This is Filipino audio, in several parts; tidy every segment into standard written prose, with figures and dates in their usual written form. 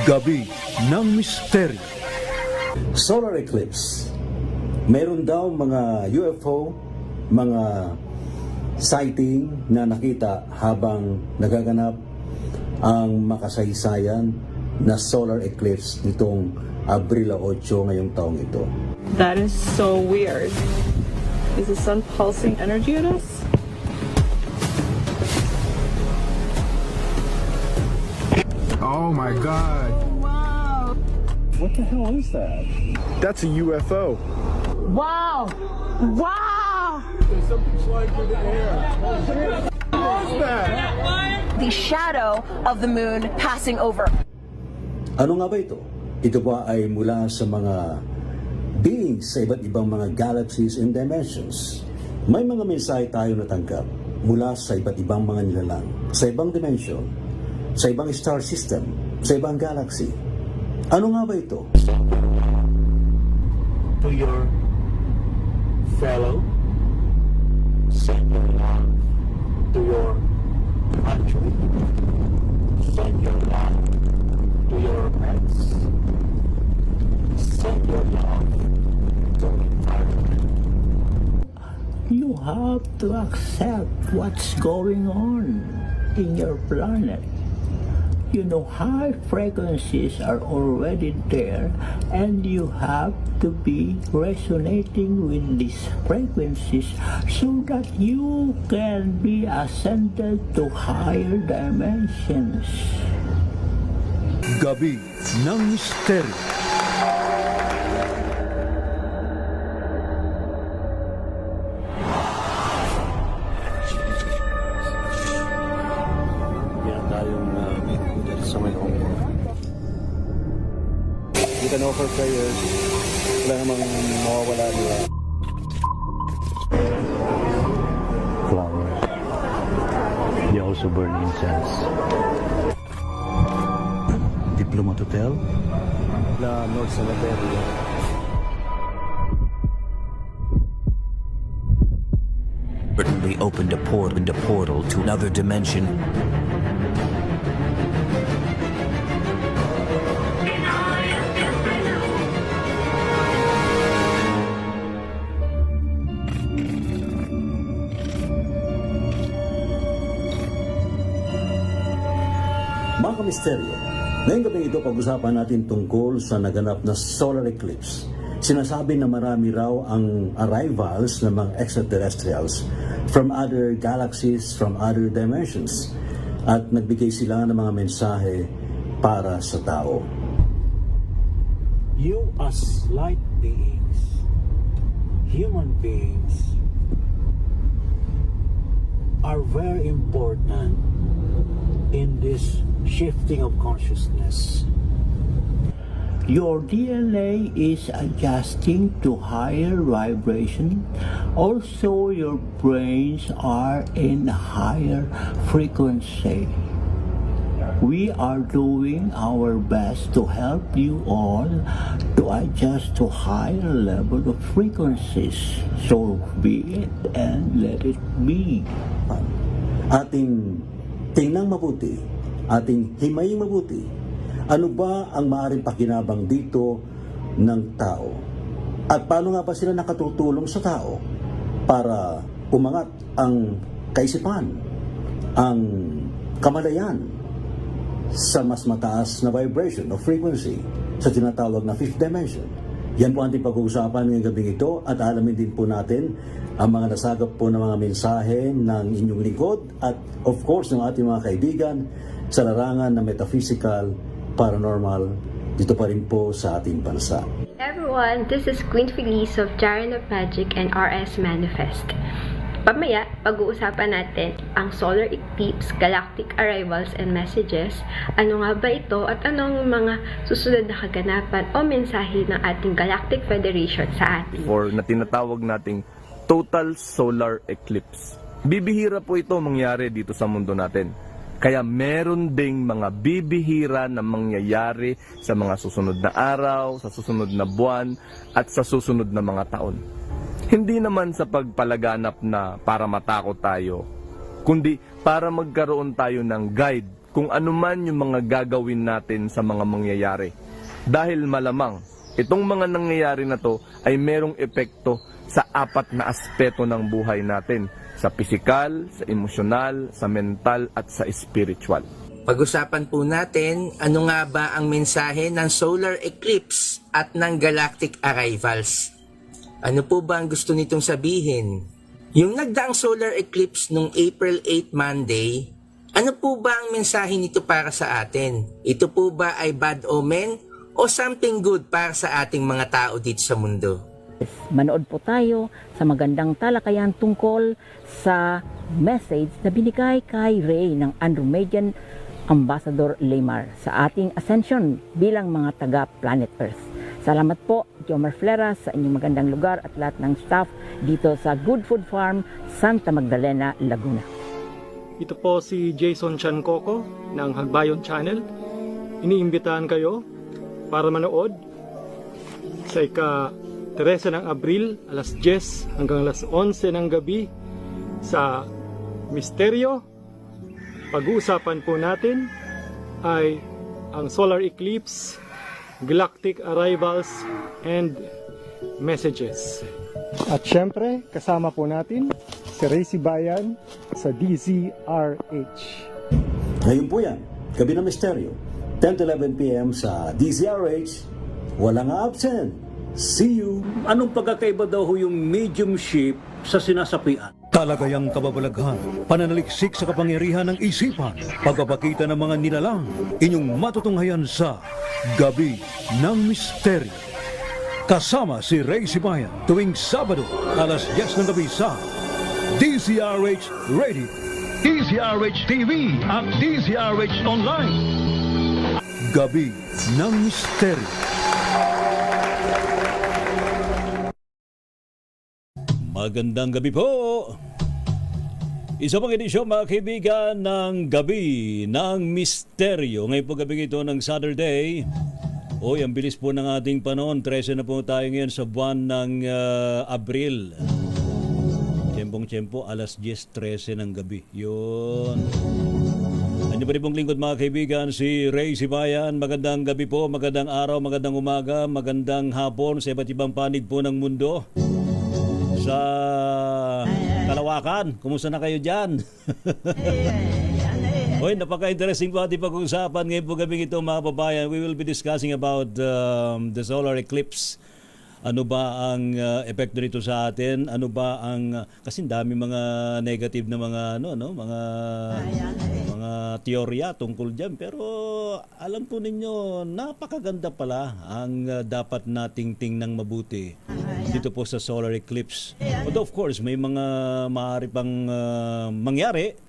Gabi ng Misteryo. Solar eclipse. Meron daw mga UFO, mga sighting na nakita habang nagaganap ang makasaysayan na solar eclipse nitong Abril 8 ngayong taong ito. That is so weird. Is the sun pulsing energy at us? Oh my god. Wow! What the hell is that? That's a UFO. Wow! Wow! There's something flying through the air. What is that? The shadow of the moon passing over. Ano nga ba ito? Ito ba ay mula sa mga beings sa iba't ibang mga galaxies and dimensions? May mga mensahe tayo natanggap mula sa iba't ibang mga nilalang, sa ibang dimension, sa ibang star system, sa ibang galaxy. Ano nga ba ito? To your fellow, send your love to your country, send your love to your pets, send your love to the environment. You have to accept what's going on in your planet. You know, high frequencies are already there, and you have to be resonating with these frequencies so that you can be ascended to higher dimensions. Gabi ng Misteryo. Yan tayong dito sa may Hong Kong. You can offer prayers. Wala namang mawawala nila. Flowers. They also burn incense. Diplomat Hotel? La North Salaveria. Certainly opened a portal to another dimension. Mga kamisteryo, ngayong gabi ito pag-usapan natin tungkol sa naganap na solar eclipse. Sinasabi na marami raw ang arrivals ng mga extraterrestrials from other galaxies, from other dimensions. At nagbigay sila ng mga mensahe para sa tao. You as light beings, human beings, are very important in this shifting of consciousness. Your DNA is adjusting to higher vibration. Also, your brains are in higher frequency. We are doing our best to help you all to adjust to higher level of frequencies. So be it and let it be. Ating tingnan mabuti, ating himayin mabuti. Ano ba ang maaaring pakinabang dito ng tao? At paano nga ba sila nakatutulong sa tao para umangat ang kaisipan, ang kamalayan sa mas mataas na vibration o frequency sa tinatawag na fifth dimension? Yan po ang ating pag-uusapan ngayong gabing ito at alamin din po natin ang mga nasagap po ng mga mensahe ng inyong lingkod at of course ng ating mga kaibigan sa larangan ng metaphysical, paranormal, dito pa rin po sa ating bansa. Everyone, this is Queen Felice of Jaren of Magic and RS Manifest. Pamaya, pag-uusapan natin ang solar eclipse, galactic arrivals and messages. Ano nga ba ito at anong mga susunod na kaganapan o mensahe ng ating Galactic Federation sa atin? Or na tinatawag nating total solar eclipse. Bibihira po ito mangyari dito sa mundo natin. Kaya meron ding mga bibihira na mangyayari sa mga susunod na araw, sa susunod na buwan, at sa susunod na mga taon. Hindi naman sa pagpalaganap na para matakot tayo, kundi para magkaroon tayo ng guide kung ano man yung mga gagawin natin sa mga mangyayari. Dahil malamang, itong mga nangyayari na to ay merong epekto sa 4 na aspeto ng buhay natin. Sa pisikal, sa emosyonal, sa mental at sa spiritual. Pag-usapan po natin, ano nga ba ang mensahe ng solar eclipse at ng galactic arrivals? Ano po ba ang gusto nitong sabihin? Yung nagdaang solar eclipse nung April 8 Monday, ano po ba ang mensahe nito para sa atin? Ito po ba ay bad omen o something good para sa ating mga tao dito sa mundo? Manood po tayo sa magandang talakayan tungkol sa message na binigay kay Ray ng Andromedian Ambassador Lemar sa ating ascension bilang mga taga-Planet Earth. Salamat po, Jomar Flera, sa inyong magandang lugar at lahat ng staff dito sa Good Food Farm, Santa Magdalena, Laguna. Ito po si Jason Chancoco ng Hagbayon Channel. Iniimbitahan kayo para manood sa ika-13 ng Abril, alas 10 hanggang alas 11 ng gabi sa Misteryo. Pag-uusapan po natin ay ang solar eclipse, galactic arrivals, and messages. At syempre, kasama po natin si Ray Sibayan sa DZRH. Ngayon po yan, Gabi ng Misteryo, 10 to 11 p.m. sa DZRH. Walang absent. See you! Anong pagkakaiba daw ho yung mediumship sa sinasapian? Talagayang kababalaghan, pananaliksik sa kapangyarihan ng isipan, pagpapakita ng mga nilalang, inyong matutunghayan sa Gabi ng Misteryo. Kasama si Ray Sibayan tuwing Sabado, alas 10 ng gabi sa DZRH Radio, DZRH TV at DZRH Online. Gabi ng Misteryo. Magandang gabi po! Isa pang edisyon mga kaibigan ng Gabi ng Misteryo. Ngayon po gabi ito ng Saturday. Oy, ang bilis po ng ating panahon. 13 na po tayo ngayon sa buwan ng Abril. Tiyempong-tiyempo, alas 10:13 ng gabi. Yun. Ano pa rin pong lingkod mga kaibigan, si Ray Sibayan. Magandang gabi po, magandang araw, magandang umaga, magandang hapon sa iba't ibang panig po ng mundo. Sa Kalawakan, kumusta na kayo dyan? Hoy, napaka-interesting po ating pag-uusapan ngayon po gabi ito mga babayan. We will be discussing about the solar eclipse. Ano ba ang epekto nito sa atin? Ano ba ang kasi dami mga negative na mga mga teorya tungkol diyan, pero alam po ninyo napakaganda pala ang dapat nating tingnan mabuti dito po sa solar eclipse. But of course, may mga maaari pang mangyari.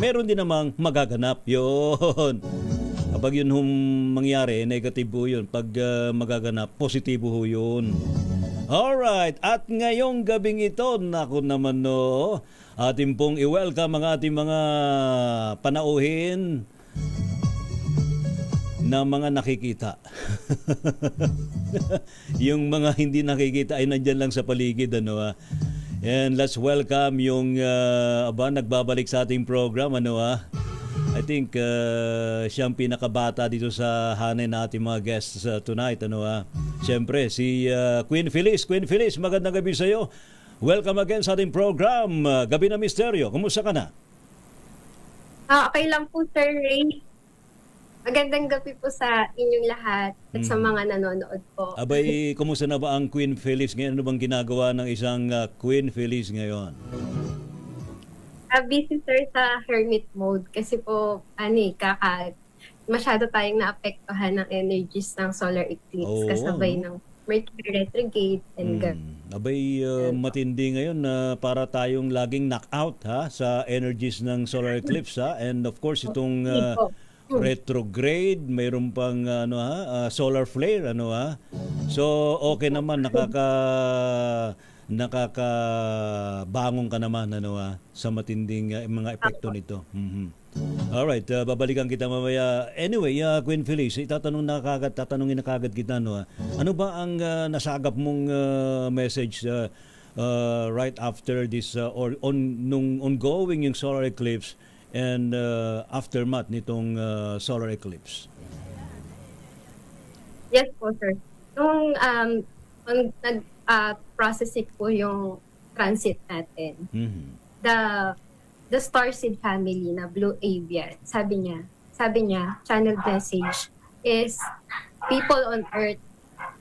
Meron din namang magaganap. Yun. Kapag yun mangyari, negative po yun. Pag magaganap, positibo ho yun. Alright, at ngayong gabing ito, naku naman no, atin pong i-welcome ang ating mga panauhin na mga nakikita. Yung mga hindi nakikita ay nandyan lang sa paligid, ano ah. And let's welcome yung nagbabalik sa ating program, ano ah. I think siyang pinakabata dito sa hanay natin mga guests tonight, ano ah. Siyempre si Queen Feliz. Queen Feliz, magandang gabi sa iyo. Welcome again sa ating program, Gabi na Misteryo. Kumusta ka na? Okay lang po, Sir Ray. Magandang gabi po sa inyong lahat at sa mga nanonood po. Abay, kumusta na ba ang Queen Feliz ngayon? Ano bang ginagawa ng isang Queen Feliz ngayon? Busy, sir, sa hermit mode kasi po, masyado tayong naapektuhan ng energies ng solar eclipse kasabay ng Mercury retrograde and Abay, matindi ngayon na para tayong laging knockout ha, sa energies ng solar eclipse ha. And of course, itong retrograde, mayroon pang solar flare, ano ha. So okay naman, nakakabangon ka naman, ano ha, sa matinding mga epekto nito. Alright, babalikan kita mamaya. Anyway, Queen Feliz, tatanungin na kagad kita, no ha. Ano ba ang nasagap mong message right after this nung ongoing yung solar eclipse? and aftermath nitong solar eclipse? Yes po, sir. Nung nag-processing po yung transit natin, the starseed family na Blue Avian, sabi niya, channel message is people on Earth,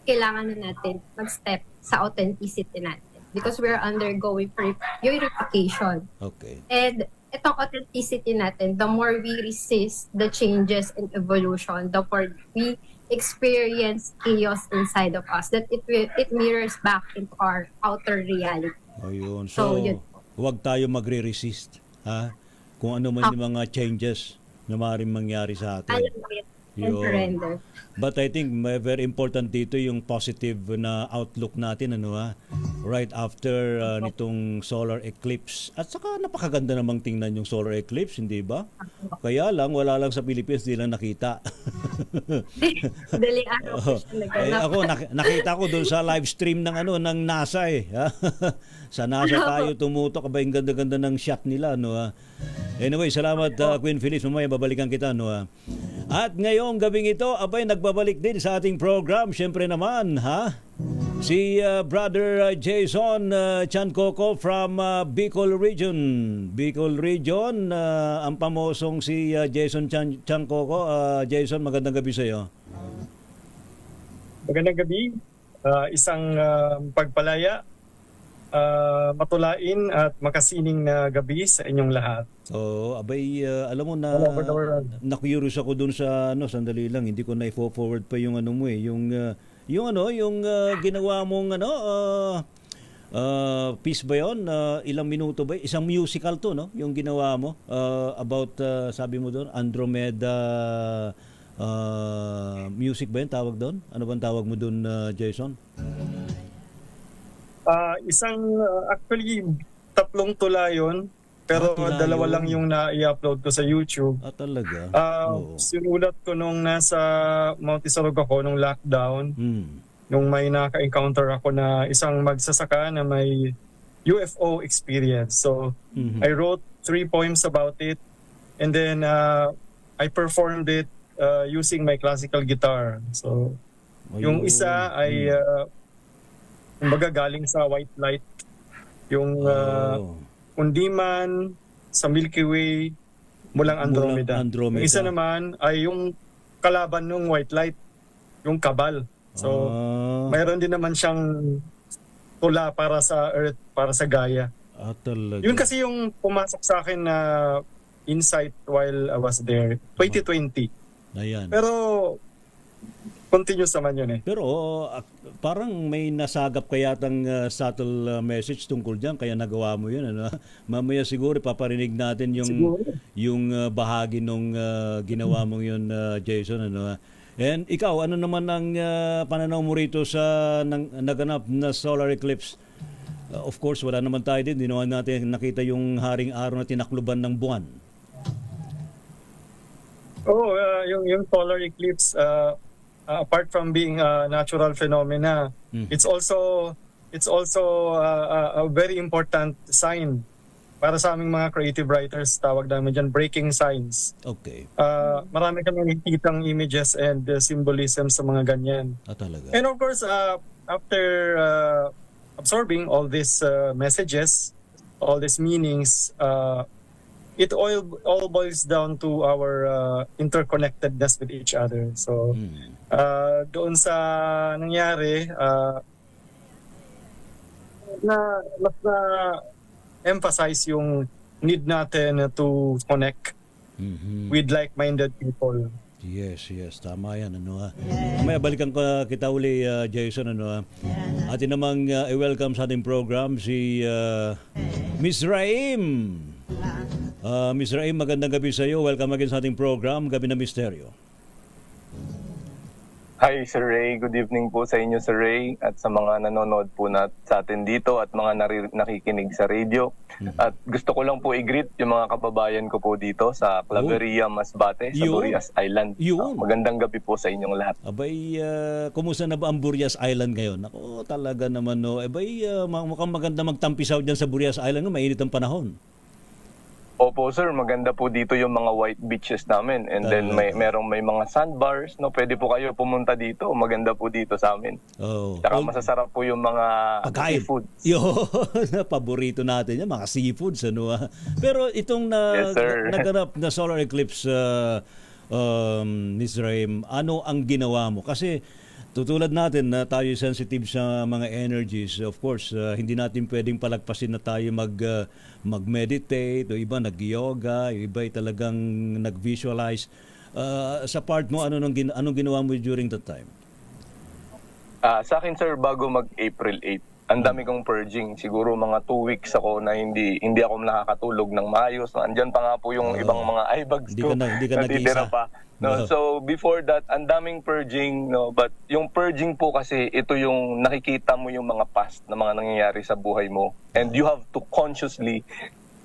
kailangan na natin mag-step sa authenticity natin because we're undergoing purification. Okay. And itong authenticity natin, the more we resist the changes and evolution, the more we experience chaos inside of us, that it mirrors back into our outer reality. Ayun. So, So, yun. huwag tayo magre-resist. Ha? Kung ano man yung mga changes na maaaring mangyari sa atin. Alam mo yun, and Yun. surrender. But I think very important dito yung positive na outlook natin, ano ha? Right after nitong solar eclipse. At saka napakaganda namang tingnan yung solar eclipse, hindi ba? Kaya lang, wala lang sa Philippines, di lang nakita. Daling araw po siya naganap. Ako, nakita ko doon sa live stream ng ng NASA eh. Sa NASA tayo tumutok, abay ang ganda-ganda ng shot nila, no ha? Anyway, salamat Queen Phyllis, mamaya babalikan kita, no ha? At ngayong gabing ito, abay nagbabalik din sa ating program, syempre naman, ha? Si Brother Jason Chancoco from Bicol Region. Bicol Region, ang pamosong si Jason Chancoco. Jason, magandang gabi sa iyo. Magandang gabi. Isang pagpalaya, matulain at makasining na gabi sa inyong lahat. So, abay, alam mo na, na-curious ako dun sa, sandali lang, hindi ko na i-forward pa yung mo eh, yung ginawa mong, piece ba yun? Ilang minuto ba? Isang musical to, no? Yung ginawa mo, about, sabi mo doon, Andromeda, music ba yun tawag doon? Ano bang tawag mo doon, Jason? Actually, 3 tula yun. Pero dalawa lang yung na-i-upload ko sa YouTube. Talaga? Sinulat ko nung nasa Mount Isorog ako, nung lockdown. Nung may naka-encounter ako na isang magsasaka na may UFO experience. So, I wrote 3 poems about it. And then, I performed it using my classical guitar. So, yung isa ay kumbaga galing sa white light. Yung kundi man sa Milky Way mulang Andromeda. Yung isa naman ay yung kalaban ng white light, yung Kabal. So, mayroon din naman siyang tula para sa Earth, para sa Gaia. Talaga. Yun kasi yung pumasok sa akin na insight while I was there, 2020. Ayan. Pero continuous naman yun eh. Pero parang may nasagap kaya tang subtle message tungkol diyan kaya nagawa mo yun, ano? Mamaya siguro paparinig natin yung bahagi nung ginawa mo yun, Jason, ano? And ikaw, ano naman ang pananaw mo rito sa naganap na solar eclipse? Of course, wala naman tayo din, hindi naman natin nakita yung haring araw na tinakluban ng buwan. Yung solar eclipse, apart from being a natural phenomena, it's also a very important sign para sa aming mga creative writers. Tawag namin dyan breaking signs. Okay. Marami kami nakikitang images and symbolism sa mga ganyan. Talaga. And of course, after absorbing all these messages, all these meanings, it all boils down to our interconnectedness with each other. So, doon sa nangyari, mas emphasize yung need natin to connect with like-minded people. Yes, tama yan, ano ha. Mamaya balikan kita uli, Jason, ano ha. Atin namang i-welcome sa ating program si Miss Raim. Miss Raim, magandang gabi sa iyo. Welcome again sa ating program, Gabi na Misteryo. Hi, Sir Ray. Good evening po sa inyo, Sir Ray, at sa mga nanonood po sa atin dito at mga nakikinig sa radio. At gusto ko lang po i-greet yung mga kababayan ko po dito sa Claveria, Masbate, sa Burias Island. Magandang gabi po sa inyong lahat. Abay, kumusta na ba ang Burias Island ngayon? Ako, talaga naman, no. Abay, mukhang maganda magtampisaw dyan sa Burias Island, no? Mainit ang panahon. Opo sir, maganda po dito yung mga white beaches namin. And then may mga sandbars, no? Pwede po kayo pumunta dito. Maganda po dito sa amin. Oh. Tsaka masasarap po yung mga pagkain. seafood. Paborito natin yan, mga seafoods. Ano, Pero itong Yes, sir. naganap na solar eclipse, Ms. Raim, ano ang ginawa mo? Kasi tutulad natin na tayo sensitive sa mga energies. Of course, hindi natin pwedeng palagpasin na tayo mag-meditate, o iba nag-yoga, yung iba ay talagang nag-visualize. Sa part mo, anong ginawa mo during that time? Sa akin sir, bago mag-April 8, ang dami kong purging. Siguro mga 2 weeks ako na hindi ako nakakatulog ng maayos. Andyan pa nga po yung ibang mga eye bags ko Hindi ka natitira nag-iisa. pa. No, so before that, ang daming purging, no, but yung purging po kasi ito yung nakikita mo yung mga past na mga nangyayari sa buhay mo, and you have to consciously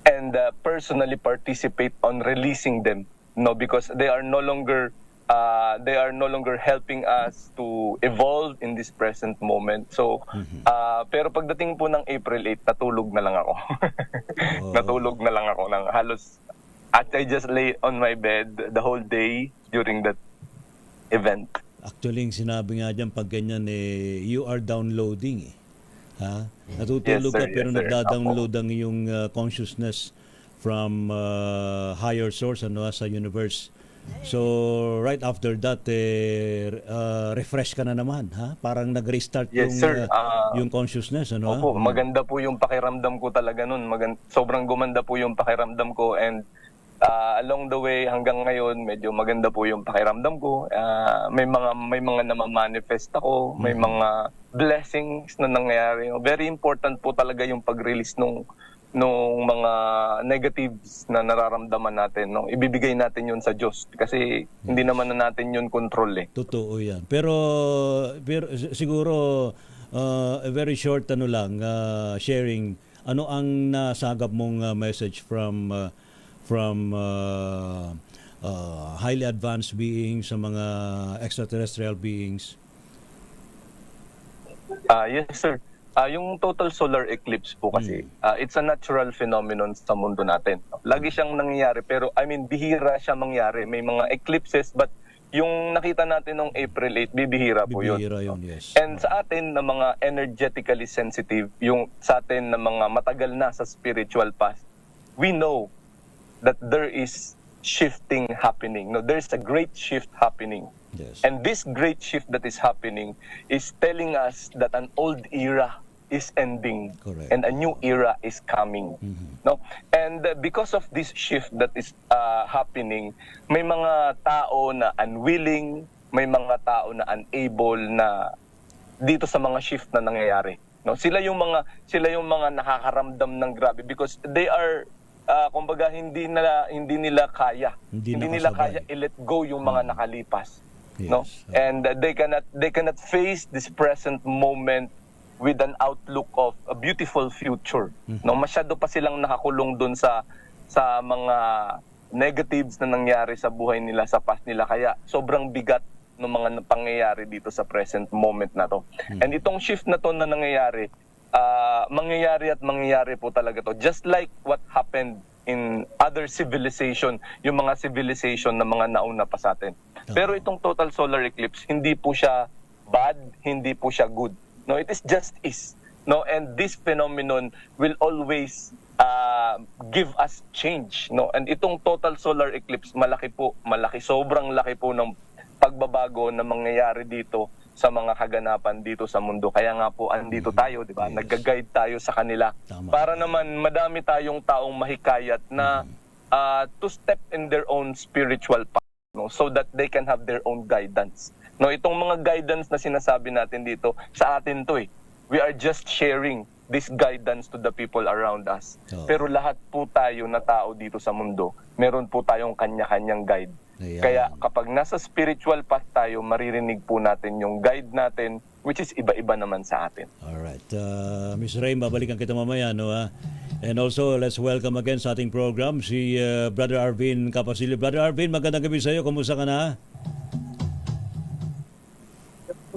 and personally participate on releasing them, no, because they are no longer helping us to evolve in this present moment. So pero pagdating po ng April 8, natulog na lang ako. Natulog na lang ako ng halos. At I just lay on my bed the whole day during that event. Actually, yung sinabi nga dyan, pag ganyan, you are downloading. Ha? Natutulog Yes, sir. ka pero Yes, sir. nagda-download ang iyong consciousness from higher source sa universe. So, right after that, refresh ka na naman. Ha? Parang nag-restart Yes, sir. yung consciousness. Ano, Opo, maganda po yung pakiramdam ko talaga nun. Sobrang gumanda po yung pakiramdam ko, and along the way hanggang ngayon medyo maganda po yung pakiramdam ko. May mga namamanifest ako, may mga blessings na nangyayari. Very important po talaga yung pag-release nung mga negatives na nararamdaman natin, no? Ibibigay natin yun sa Diyos kasi hindi naman na natin yun control eh. Totoo yan. Pero siguro a very short sharing, ano ang nasagap mong message from highly advanced beings, sa mga extraterrestrial beings? Yes sir. Yung total solar eclipse po kasi, it's a natural phenomenon sa mundo natin. Lagi siyang nangyayari, pero bihira siya mangyari. May mga eclipses, but yung nakita natin nung April 8, bibihira po yun. Bibihira yun, yes. And sa atin na mga energetically sensitive, yung sa atin na mga matagal na sa spiritual path, we know that there is shifting happening. No, there's a great shift happening. Yes. And this great shift that is happening is telling us that an old era is ending. Correct. And a new era is coming. No? And because of this shift that is happening, may mga tao na unwilling, may mga tao na unable na dito sa mga shift na nangyayari. No? Sila yung mga nakakaramdam ng grabe because they are kumbaga hindi nila kaya. Hindi nila kaya i-let go yung mga nakalipas. Yes. No? And they cannot face this present moment with an outlook of a beautiful future. No, masyado pa silang nakakulong doon sa mga negatives na nangyari sa buhay nila, sa past nila, kaya sobrang bigat ng mga pangyayari dito sa present moment na to. And itong shift na to na nangyayari, mangyayari po talaga to. Just like what happened in other civilization, yung mga civilization na mga nauna pa sa atin. Pero itong total solar eclipse, hindi po siya bad, hindi po siya good. No, it is just is. No, and this phenomenon will always give us change. No, and itong total solar eclipse, malaki, sobrang laki po ng pagbabago na mangyayari dito sa mga kaganapan dito sa mundo. Kaya nga po andito tayo, di ba? Yes. Nagga-guide tayo sa kanila. Tama. Para naman madami tayong taong mahikayat na to step in their own spiritual path, no, so that they can have their own guidance. No, itong mga guidance na sinasabi natin dito, sa atin to eh. We are just sharing this guidance to the people around us. Pero lahat po tayo na tao dito sa mundo, meron po tayong kanya-kanyang guide. Ayan. Kaya kapag nasa spiritual path tayo, maririnig po natin yung guide natin, which is iba-iba naman sa atin. Alright. Ms. Raim, babalikan kita mamaya. No, And also, let's welcome again sa ating program si Brother Arvin Capasilio. Brother Arvin, magandang gabi sa iyo. Kumusta ka na?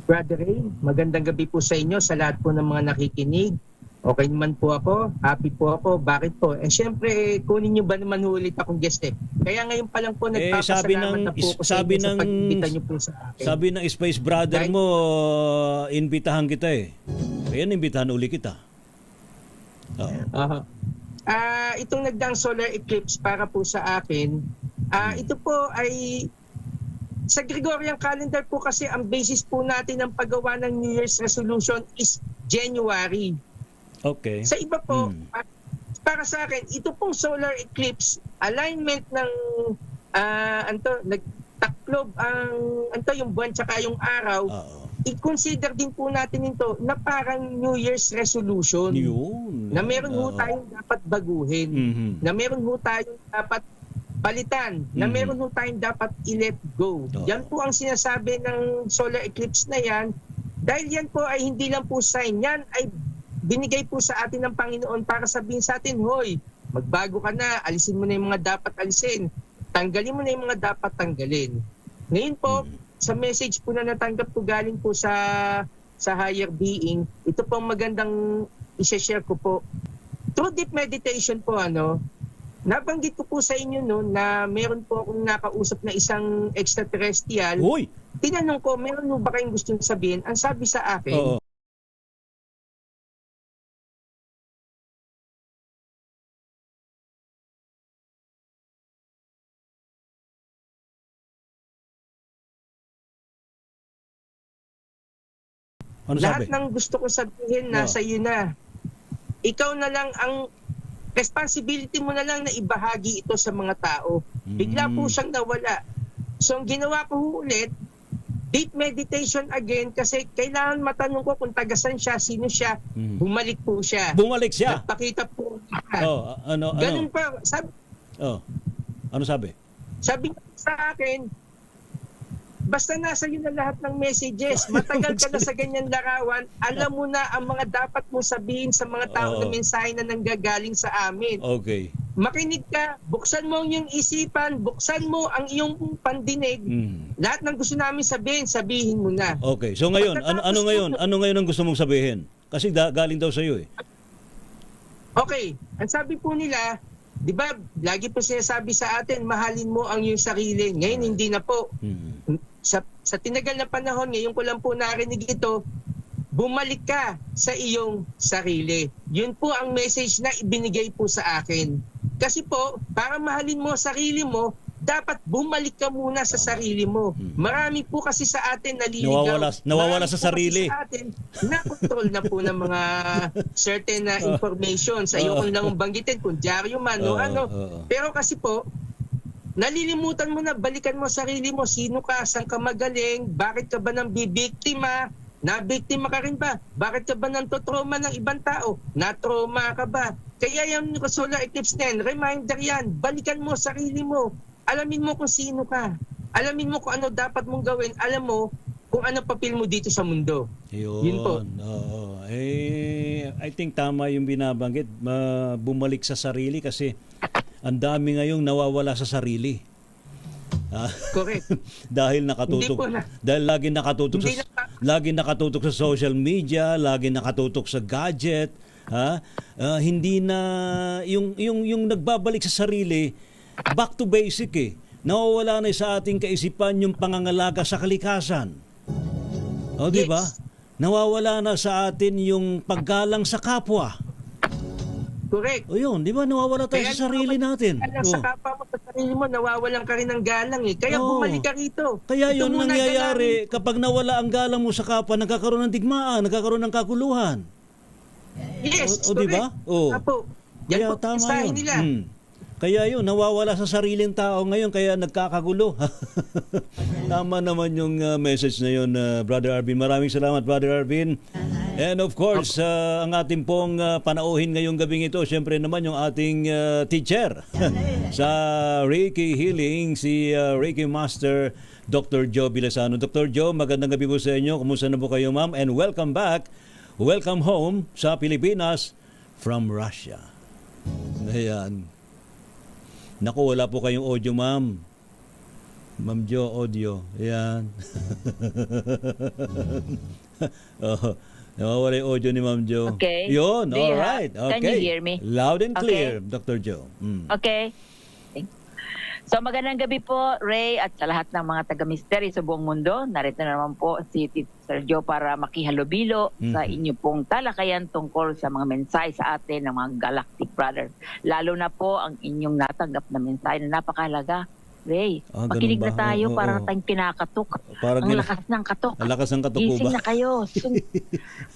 Brother Ray, magandang gabi po sa inyo, sa lahat po ng mga nakikinig. Okay naman po ako, happy po ako. Bakit po? Syempre, kunin nyo ba naman ulit akong guest eh. Kaya ngayon pa lang po nagpapasalamat na po ako sa inyo sa pag-imbita nyo po sa akin. Sabi ng Spice Brother mo, imbitahan kita eh. Kaya imbitahan uli kita. Itong nagdaang solar eclipse para po sa akin, ito po ay sa Gregorian calendar po kasi ang basis po natin ng paggawa ng New Year's resolution is January. Okay. Sa iba po, para sa akin, ito pong solar eclipse, alignment ng nagtaklob yung buwan tsaka yung araw, i-consider din po natin ito na parang New Year's resolution. Na meron ho tayong dapat baguhin, na meron ho tayong dapat palitan, na meron ho tayong dapat i-let go. Yan po ang sinasabi ng solar eclipse na yan, dahil yan po ay hindi lang po sign, yan ay binigay po sa atin ng Panginoon para sabihin sa atin, hoy, magbago ka na, alisin mo na yung mga dapat alisin, tanggalin mo na yung mga dapat tanggalin. Ngayon po, sa message po na natanggap ko galing po sa higher being, ito po ang magandang i-share ko po. Through deep meditation po, nabanggit ko po sa inyo na meron po akong nakausap na isang extraterrestrial. Uy! Tinanong ko, meron mo ba kayong gustong sabihin? Ang sabi sa akin, lahat ng gusto ko sabihin nasa iyo na. Ikaw na lang ang responsibility mo na lang na ibahagi ito sa mga tao. Bigla po siyang nawala. So ang ginawa ko ulit, deep meditation again kasi kailangan matanong ko kung tagasan siya, sino siya. Bumalik po siya. Bumalik siya? Nagpakita po siya. Ganun pa. Ano sabi? Sabi niya sa akin, basta nasa iyo na lahat ng messages, matagal ka na sa ganyan larawan, alam mo na ang mga dapat mo sabihin sa mga tao na mensahe na nanggagaling sa amin. Okay. Makinig ka, buksan mo ang iyong isipan, buksan mo ang iyong pandinig. Lahat ng gusto namin sabihin mo na. Okay. So ngayon, ano ngayon ang gusto mong sabihin? Kasi galing daw sa iyo eh. Okay. Ang sabi po nila, di ba, lagi po sinasabi sa atin, mahalin mo ang iyong sarili. Ngayon, hindi na po. Sa tinagal na panahon, ngayon ko lang po narinig ito, bumalik ka sa iyong sarili. Yun po ang message na ibinigay po sa akin. Kasi po, para mahalin mo ang sarili mo, dapat bumalik ka muna sa sarili mo. Marami po kasi sa atin naliligaw. Nawawala sa sarili. Sa atin, na-control na po ng mga certain na information. Sa iyo kung lang banggitin, kung dyaryo man o ano. Pero kasi po, nalilimutan mo na, balikan mo sarili mo. Sino ka? Saan ka magaling? Bakit ka ba nang bibiktima? Nabiktima ka rin ba? Bakit ka ba nang totrauma ng ibang tao? Na-trauma ka ba? Kaya yung solar eclipse na yan, reminder yan. Balikan mo sarili mo. Alamin mo kung sino ka. Alamin mo kung ano dapat mong gawin. Alam mo kung ano papel mo dito sa mundo. Yun po. I think tama yung binabanggit. Bumalik sa sarili kasi ang dami ngayong nawawala sa sarili. Correct. Dahil lagi nakatutok sa social media, lagi nakatutok sa gadget, hindi na yung nagbabalik sa sarili, back to basic eh. Nawawala na sa ating kaisipan yung pangangalaga sa kalikasan. Di ba? Nawawala na sa atin yung paggalang sa kapwa. Correct. O yun, di ba nawawala tayo sa sarili natin? Sa kapwa mo, sa sarili mo, nawawalan ka rin ng galang eh. Kaya bumalik ka rito. Kaya yun nangyayari kapag nawala ang galang mo sa kapwa, nagkakaroon ng digmaan, nagkakaroon ng kakuluhan. Yes, o di ba? Yan kaya po, tama yun. nila. Kaya yun, nawawala sa sariling tao ngayon, kaya nagkakagulo. Tama naman yung message na yun, Brother Arvin. Maraming salamat, Brother Arvin. And of course, ang ating pong panauhin ngayong gabing ito, syempre naman yung ating teacher sa Reiki Healing, si Reiki Master Dr. Joe Villasano. Dr. Joe, magandang gabi po sa inyo. Kumusta na po kayo, ma'am? And welcome back, welcome home sa Pilipinas from Russia. Ayan. Naku, wala po kayong audio, ma'am. Ma'am Jo, audio. Ayan. Nawawala yung audio ni Ma'am Jo. Okay. Yun, Do you alright. have- Okay. can you hear me? Loud and clear, Okay. Dr. Jo. Okay. So magandang gabi po, Ray, at sa lahat ng mga taga-mystery sa buong mundo. Narito na naman po si Sergio para makihalubilo sa inyo pong talakayan tungkol sa mga mensahe sa atin ng mga Galactic Brothers. Lalo na po ang inyong natanggap na mensahe na napakahalaga. Ray, ganun makinig ba? na tayo Oo, para oo. tayong kinakatok. Parang Ang lakas ng katok. Ang lakas ng katok po Gising ba? na kayo.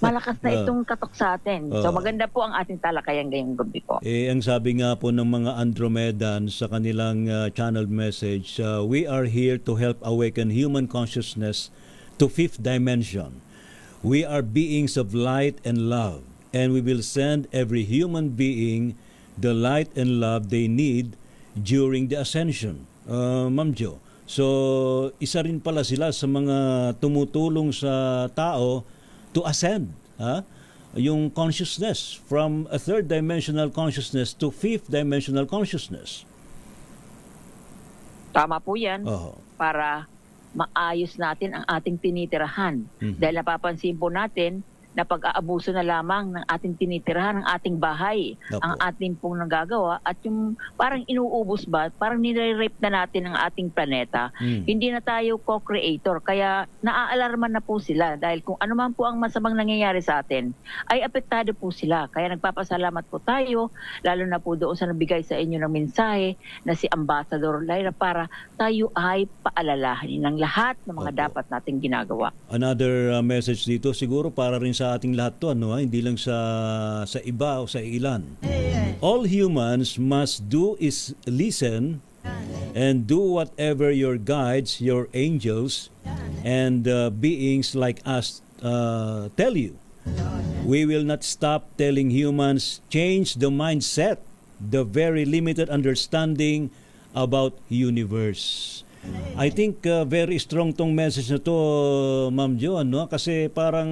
Malakas na Oo. itong katok sa atin. So Oo. maganda po ang ating talakayan ngayong gabi po. Ang sabi nga po ng mga Andromedans sa kanilang channel message, we are here to help awaken human consciousness to fifth dimension. We are beings of light and love, and we will send every human being the light and love they need during the ascension. Ma'am Jo, so isa rin pala sila sa mga tumutulong sa tao to ascend, yung consciousness from a third dimensional consciousness to fifth dimensional consciousness. Tama po yan. Oo. Para maayos natin ang ating tinitirahan. Dahil napapansin po natin na pag-aabuso na lamang ng ating tinitirahan, ng ating bahay, Opo. ang ating pong nagagawa, at yung parang inuubos ba, parang nire-rape na natin ang ating planeta. Hindi na tayo co-creator, kaya naaalarman na po sila dahil kung ano man po ang masamang nangyayari sa atin, ay apektado po sila. Kaya nagpapasalamat po tayo, lalo na po doon sa nabigay sa inyo ng mensahe na si Ambassador Lyra para tayo ay paalalahanin ng lahat ng mga dapat nating ginagawa. Another message dito siguro para rin sa ating lahat to, hindi lang sa iba o sa ilan. All humans must do is listen and do whatever your guides, your angels, and beings like us tell you. We will not stop telling humans, change the mindset, the very limited understanding about universe. I think very strong tong message na to, Ma'am Jo, kasi parang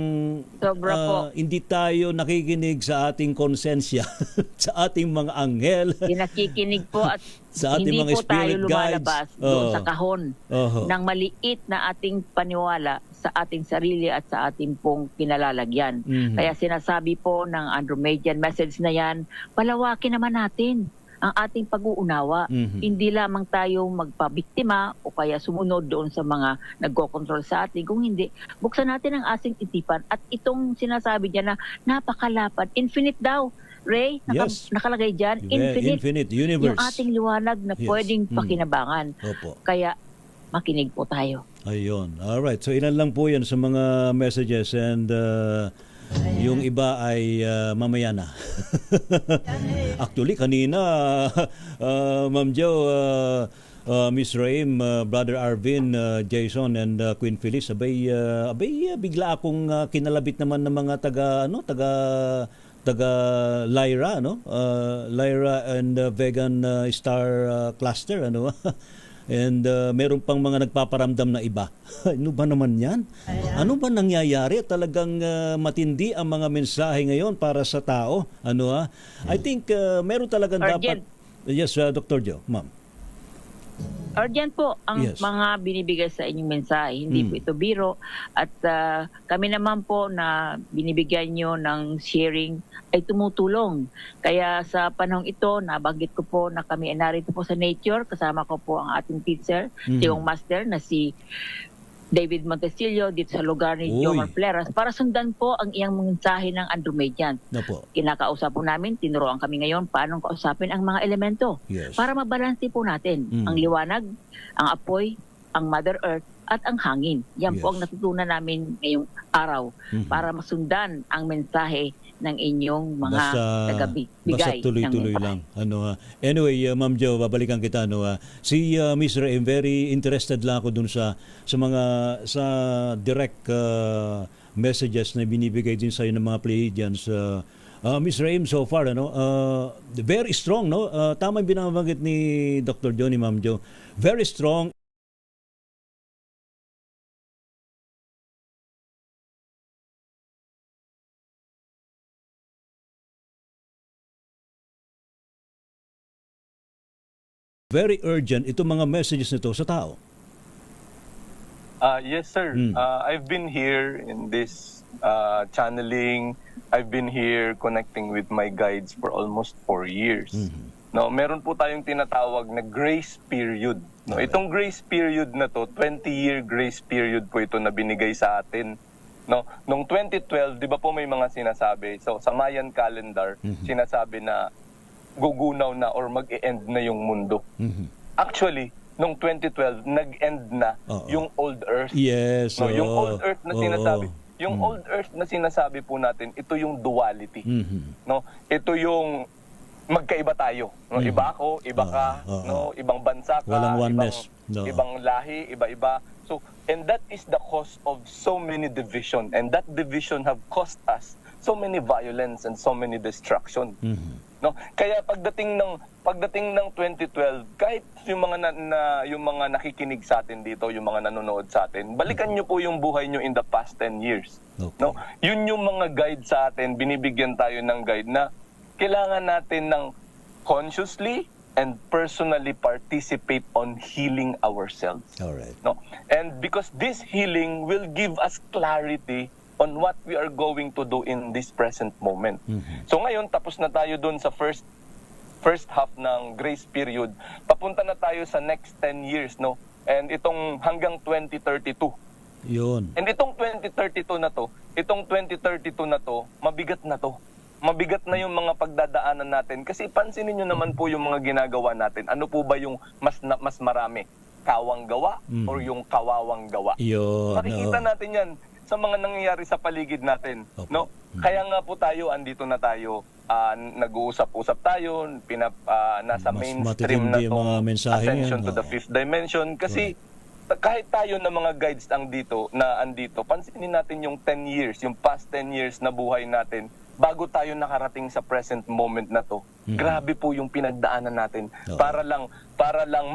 Sobra po. hindi tayo nakikinig sa ating konsensya, sa ating mga anghel, Nakikinig po at sa ating hindi mga po tayo spirit lumalabas guides. doon Oo. sa kahon Oo. ng maliit na ating paniwala sa ating sarili at sa ating pong kinalalagyan. Kaya sinasabi po ng Andromedian message na yan, palawakin naman natin ang ating pag-uunawa. Hindi lamang tayo magpabiktima o kaya sumunod doon sa mga nagko-control sa atin. Kung hindi, buksan natin ang ating isipan at itong sinasabi niya na napakalapad, infinite daw. Ray, Yes. nakalagay dyan, Yeah, infinite universe. yung ating liwanag na Yes. pwedeng pakinabangan. Opo. Kaya makinig po tayo. Ayun. Alright. So ilan lang po yan sa mga messages and yung iba ay mamaya na. Actually, kanina, Ma'am Jo, Miss Raim, Brother Arvin, Jason, and Queen Phyllis, abay bigla akong kinalabit naman ng mga taga Lyra, Lyra and Vegan Star Cluster, And meron pang mga nagpaparamdam na iba. Ano ba naman yan? Ano ba nangyayari? Talagang matindi ang mga mensahe ngayon para sa tao. I think meron talagang dapat... Yes, Dr. Jo, ma'am. Urgent po ang Yes. mga binibigay sa inyong mensahe. Hindi po ito biro. At kami naman po na binibigyan nyo ng sharing ay tumutulong. Kaya sa panahong ito, nabanggit ko po na kami ay narito po sa nature. Kasama ko po ang ating teacher, yung master na si David Montesillo dito sa lugar ni Uy. Jomar Fleras para sundan po ang iyang mensahe ng Andromedian. Opo. Kinakausap po namin, tinuruan kami ngayon paano kausapin ang mga elemento Yes. para mabalanse po natin ang liwanag, ang apoy, ang Mother Earth at ang hangin. Yan po Yes. ang natutunan namin ngayong araw para masundan ang mensahe ng inyong mga tagabigay. Basta tuloy-tuloy lang. Anyway, Ma'am Jo, babalikan kita. Si Miss Raim, very interested lang ako dun sa direct messages na binibigay din sa ng mga Pleiadians. Miss Raim, so far, very strong, tama yung binabanggit ni Dr. Johnny, Ma'am Jo. Very strong. Very urgent itong mga messages nito sa tao. Yes, sir. I've been here in this channeling. I've been here connecting with my guides for almost 4 years. No, meron po tayong tinatawag na grace period. No, itong grace period na to, 20-year grace period po ito na binigay sa atin. No, nung 2012, 'di ba po may mga sinasabi. So sa Mayan calendar, sinasabi na gugunaw na or mag-e-end na yung mundo. Actually, nung 2012, nag-end na yung old earth. Yes. No, yung old earth na sinasabi. Yung old earth na sinasabi po natin, ito yung duality. No, ito yung magkaiba tayo. No, iba ako, iba ka, no, ibang bansa ka, Walang oneness. ibang lahi, iba-iba. So, and that is the cause of so many division, and that division have caused us so many violence and so many destruction. No, kaya pagdating ng 2012, kahit yung mga yung mga nakikinig sa atin dito, yung mga nanonood sa atin, balikan niyo po yung buhay niyo in the past 10 years. No, yun yung mga guide sa atin, binibigyan tayo ng guide na kailangan natin ng consciously and personally participate on healing ourselves. Alright. No, and because this healing will give us clarity on what we are going to do in this present moment. So ngayon, tapos na tayo doon sa first half ng grace period. Papunta na tayo sa next 10 years, no? And itong hanggang 2032. Yun. And itong 2032 na to, mabigat na to. Mabigat na yung mga pagdadaanan natin. Kasi pansinin nyo naman po yung mga ginagawa natin. Ano po ba yung mas marami? Kawang gawa or yung kawawang gawa? Yun. Makikita natin yan sa mga nangyayari sa paligid natin. No? Kaya nga po tayo, andito na tayo, nag-uusap-usap tayo, nasa mainstream na mga mensahe ascension yan. to the fifth dimension. Kasi kahit tayo na mga guides andito, pansinin natin yung 10 years, yung past 10 years na buhay natin, bago tayo nakarating sa present moment na to. Grabe po yung pinagdaanan natin para lang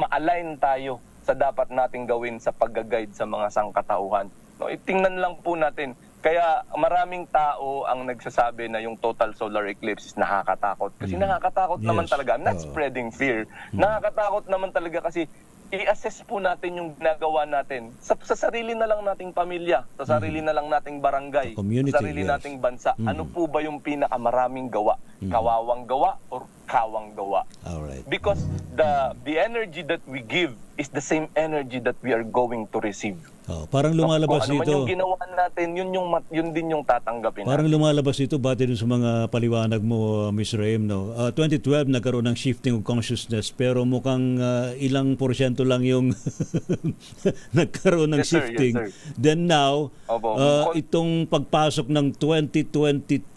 ma-align tayo sa dapat nating gawin sa pag-guide sa mga sangkatauhan. No, itingnan lang po natin. Kaya maraming tao ang nagsasabi na yung total solar eclipse is nakakatakot. Kasi nakakatakot naman talaga. I'm not spreading fear. Nakakatakot naman talaga kasi i-assess po natin yung ginagawa natin sa sarili na lang nating pamilya, sa sarili na lang nating barangay, sa sarili nating bansa. Ano po ba yung pinakamaraming gawa? Kawawang gawa or kawang gawa? Alright. Because the energy that we give is the same energy that we are going to receive. Parang lumalabas dito. dito. Ano man yung ginawa natin, yun din yung tatanggapin. Parang lumalabas dito bati dun sa mga paliwanag mo, Miss Raim, no. 2012 nagkaroon ng shifting of consciousness, pero mukhang ilang porsyento lang yung nagkaroon ng shifting. Yes, sir. Then now, itong pagpasok ng 2022,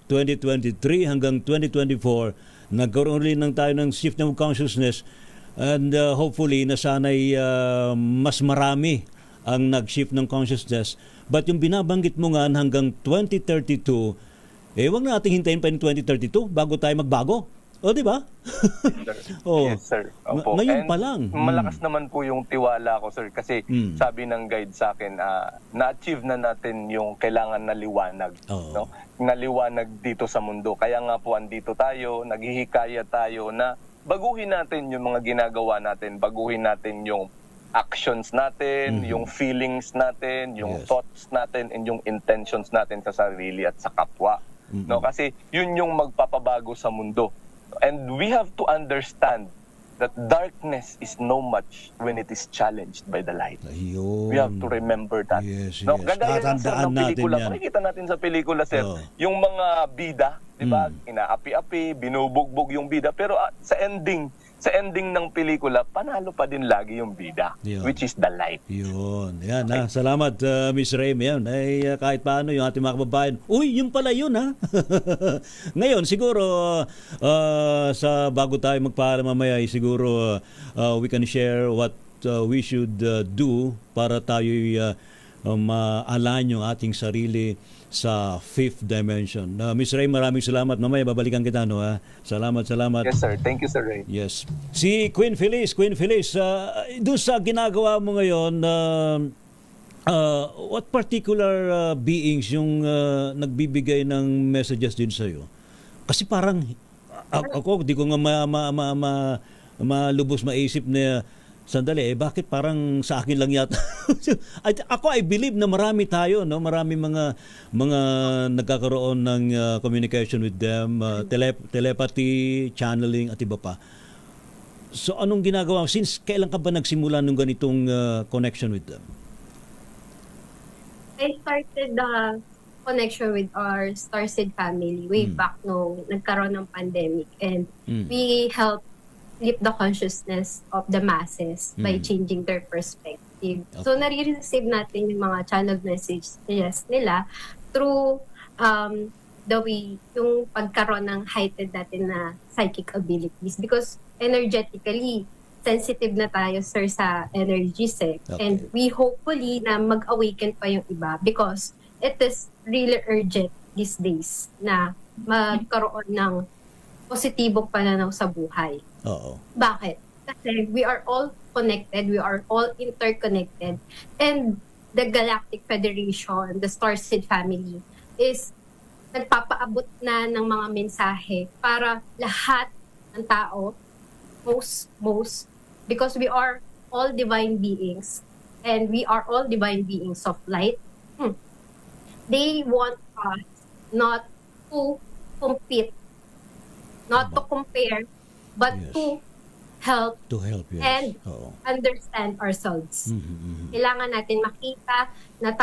2023 hanggang 2024, nagkaroon rin tayo ng shifting of consciousness, and hopefully na sana'y mas marami ang nag-shift ng consciousness. But yung binabanggit mo nga hanggang 2032, wag na natin hintayin pa yung 2032 bago tayo magbago. O, di ba? Yes, sir. Opo. Ngayon pa lang. Malakas naman po yung tiwala ko, sir. Kasi sabi ng guide sa akin, na-achieve na natin yung kailangan na liwanag. No? Na liwanag dito sa mundo. Kaya nga po andito tayo, naghihikaya tayo na baguhin natin yung mga ginagawa natin, baguhin natin yung actions natin, yung feelings natin, yung thoughts natin, and yung intentions natin sa sarili at sa kapwa. No, kasi yun yung magpapabago sa mundo. And we have to understand that darkness is no match when it is challenged by the light. Ayun. We have to remember that. No, ganda yan sa pelikula. Makikita natin sa pelikula, sir, yung mga bida, di ba? Inaapi-api, binubugbog yung bida, pero sa ending ng pelikula, panalo pa din lagi yung bida, which is the light. Yun. Yan, ha. Salamat, Miss Raim. Yan. Kahit paano yung ating mga kababayan, uy, yung pala yun, ha? Ngayon, siguro, sa bago tayo magpaalam mamaya, siguro we can share what we should do para tayo ma-align yung ating sarili sa fifth dimension. Miss Ray, maraming salamat. Mamaya babalikan kita, no, ha? Salamat. Yes, sir. Thank you, sir Ray. Yes. Si Queen Feliz, doon sa ginagawa mo ngayon, what particular beings yung nagbibigay ng messages din sa'yo? Kasi parang, ako, di ko nga malubos maisip na Sandali, bakit parang sa akin lang yata? I believe na marami tayo, no? Marami mga nagkakaroon ng communication with them, telepathy, channeling at iba pa. So anong ginagawa? Since kailan ka ba nagsimula ng ganitong connection with them? I started the connection with our Starseed family way back nung nagkaroon ng pandemic, and we help lift the consciousness of the masses by changing their perspective. Okay. So nare-receive natin yung mga channeled messages nila through the way, yung pagkaroon ng heightened natin na psychic abilities, because energetically sensitive na tayo, sir, sa energies eh. Okay. And we hopefully na mag-awaken pa yung iba, because it is really urgent these days na magkaroon ng positibong pananaw sa buhay. Oo. Bakit? Kasi we are all connected, we are all interconnected, and the Galactic Federation, the Starseed family, is nagpapaabot na ng mga mensahe para lahat ng tao, most, because we are all divine beings, and we are all divine beings of light. They want us not to compete, not to compare, but to help, yes. And understand ourselves. Kailangan natin makita na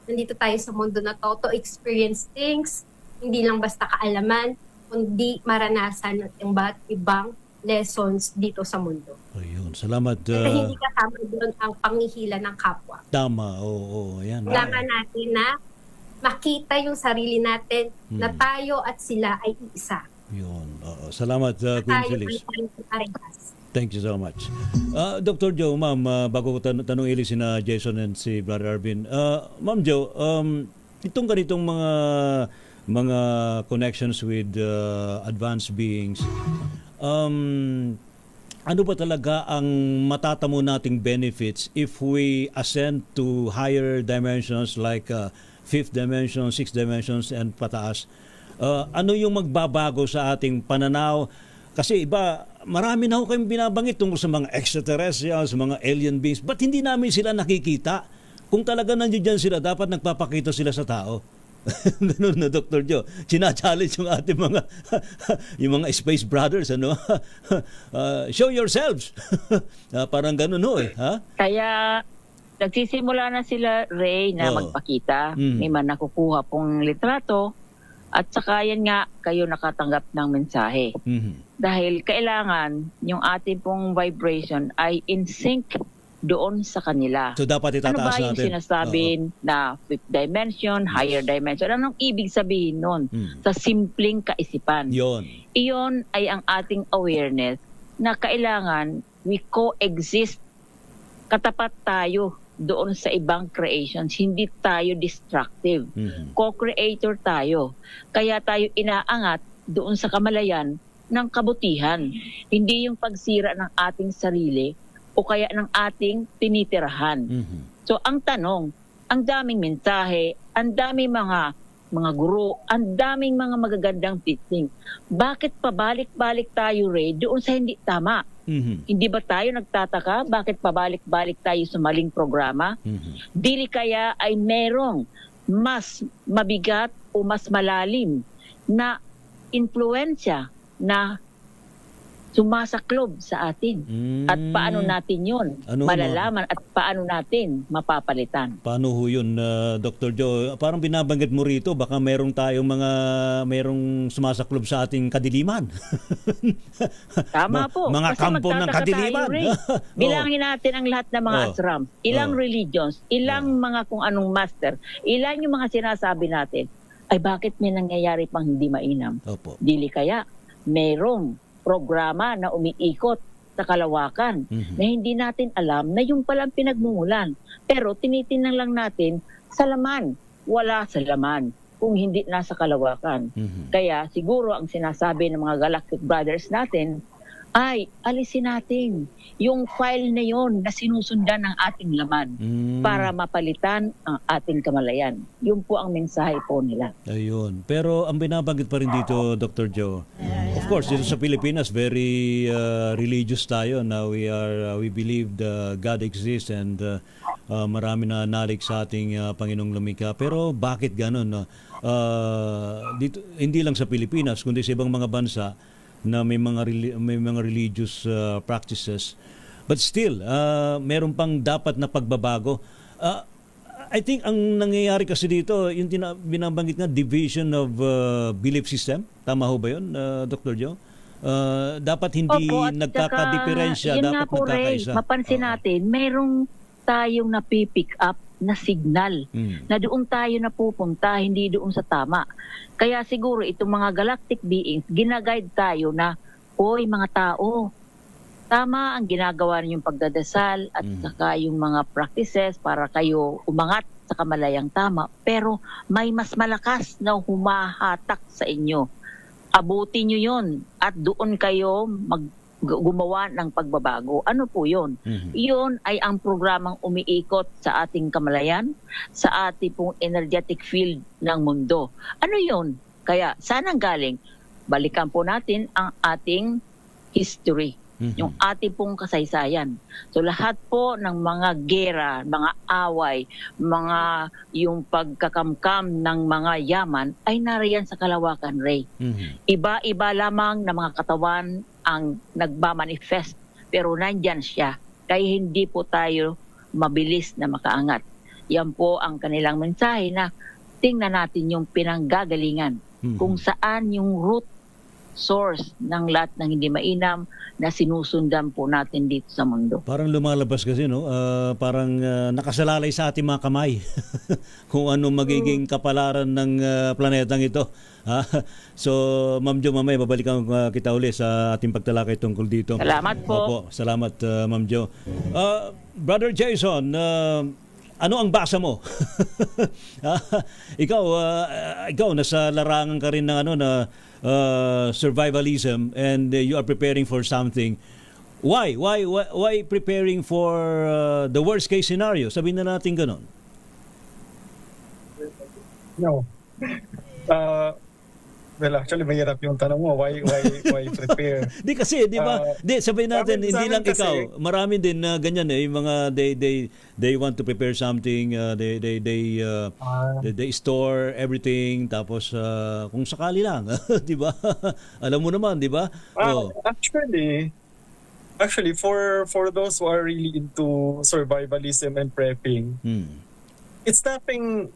nandito tayo sa mundo na to experience things, hindi lang basta kaalaman, kundi maranasan at ibang lessons dito sa mundo. Ayun, salamat. Kasi hindi kasama doon ang pangihila ng kapwa. Tama, oo. Ayan. Kailangan natin na makita yung sarili natin na tayo at sila ay iisa. Yun. Salamat, Queen Phyllis. Thank you so much. Dr. Joe, ma'am, bago ko tanong ili sina Jason and si Brother Arvin. Ma'am Joe, itong ganitong mga connections with advanced beings, ano ba talaga ang matatamo nating benefits if we ascend to higher dimensions like fifth dimension, sixth dimensions, and pataas? Ano yung magbabago sa ating pananaw? Kasi iba, marami na ho kayong binabanggit tungkol sa mga extraterrestrials, sa mga alien beings. Ba't hindi namin sila nakikita? Kung talaga nandiyan sila, dapat nagpapakita sila sa tao. Ganun na, Dr. Joe. China-challenge yung ating mga yung mga space brothers, ano? Show yourselves. Parang ganun ho eh. Ha? Kaya nagsisimula na sila, Ray, na magpakita. May man nakukuha pong litrato. At saka yan nga, kayo nakatanggap ng mensahe. Dahil kailangan yung ating pong vibration ay in sync doon sa kanila. So dapat itataas natin. Ano ba yung sinasabi na fifth dimension, higher dimension? Anong ibig sabihin nun? Sa simpleng kaisipan. Iyon ay ang ating awareness na kailangan we coexist. Katapat tayo doon sa ibang creations. Hindi tayo destructive. Co-creator tayo. Kaya tayo inaangat doon sa kamalayan ng kabutihan. Hindi yung pagsira ng ating sarili o kaya ng ating tinitirahan. So ang tanong, ang daming mensahe, ang daming mga guro, ang daming mga magagandang teaching. Bakit pabalik-balik tayo, Ray, doon sa hindi tama? Hindi ba tayo nagtataka bakit pabalik-balik tayo sa maling programa? Dili kaya ay merong mas mabigat o mas malalim na influensya na sumasaklob sa atin. At paano natin yun malalaman at paano natin mapapalitan? Paano ho yun, Dr. Joe? Parang binabanggit mo rito, baka merong sumasaklob sa ating kadiliman. Tama po. Mga kasi kampo ng kadiliman. Bilangin natin ang lahat ng mga asrams, ilang religions, ilang mga kung anong master, ilang yung mga sinasabi natin, ay bakit may nangyayari pang hindi mainam? Dili kaya merong programa na umiikot sa kalawakan na hindi natin alam na yung palang pinagmumulan. Pero tinitingnan lang natin sa laman. Wala sa laman kung hindi nasa kalawakan. Kaya siguro ang sinasabi ng mga Galactic Brothers natin ay alisin natin yung file na yon na sinusundan ng ating laman para mapalitan ang ating kamalayan. Yun po ang mensahe po nila. Ayun. Pero ang binabanggit pa rin dito, Dr. Joe, of course, dito sa Pilipinas, very religious tayo. Now we believe God exists and marami na nalig sa ating Panginoong Lumikha. Pero bakit ganun? No? Dito, hindi lang sa Pilipinas, kundi sa ibang mga bansa na may mga religious practices, but still meron pang dapat na pagbabago. I think ang nangyayari kasi dito yung binabanggit nga division of belief system, tama ho ba yun, Dr. Joe? Dapat hindi nagkakadiferensya, dapat nagkakaisa. Mapansin natin merong tayong napipick up na signal na doon tayo napupunta, hindi doon sa tama. Kaya siguro itong mga galactic beings, ginaguide tayo na, oy mga tao, tama ang ginagawa ninyong pagdadasal at saka yung mga practices para kayo umangat sa kamalayang tama. Pero may mas malakas na humahatak sa inyo. Abutin nyo yun at doon kayo gumawa ng pagbabago. Ano po yun? Yun ay ang programang umiikot sa ating kamalayan, sa ating pong energetic field ng mundo. Ano yun? Kaya saan ang galing? Balikan po natin ang ating history, yung ating pong kasaysayan. So lahat po ng mga gera, mga away, mga yung pagkakamkam ng mga yaman ay nariyan sa Kalawakan, Ray. Iba-iba lamang na mga katawan ang nagmamanifest, pero nandyan siya. Kaya hindi po tayo mabilis na makaangat. Yan po ang kanilang mensahe na tingnan natin yung pinanggagalingan, kung saan yung root source ng lahat ng hindi mainam na sinusundan po natin dito sa mundo. Parang lumalabas kasi, no? Parang nakasalalay sa ating mga kamay kung ano magiging kapalaran ng planetang ito. So, Ma'am Jo, mamaya babalikan kita uli sa ating pagtalakay tungkol dito. Salamat po. Opo, salamat, Ma'am Jo. Brother Jason, ano ang basa mo? Ikaw nasa larangan ka rin ng survivalism and you are preparing for something. Why preparing for the worst case scenario? Sabihin na natin ganon. No. Well, actually, mahirap yung tanong mo. Why prepare? Di kasi, di ba? Sabihin natin, hindi lang ikaw. Marami din na ganyan eh. Yung mga they want to prepare something. They store everything. Tapos kung sakali lang, di ba? Alam mo naman, di ba? Actually, for those who are really into survivalism and prepping, it's nothing.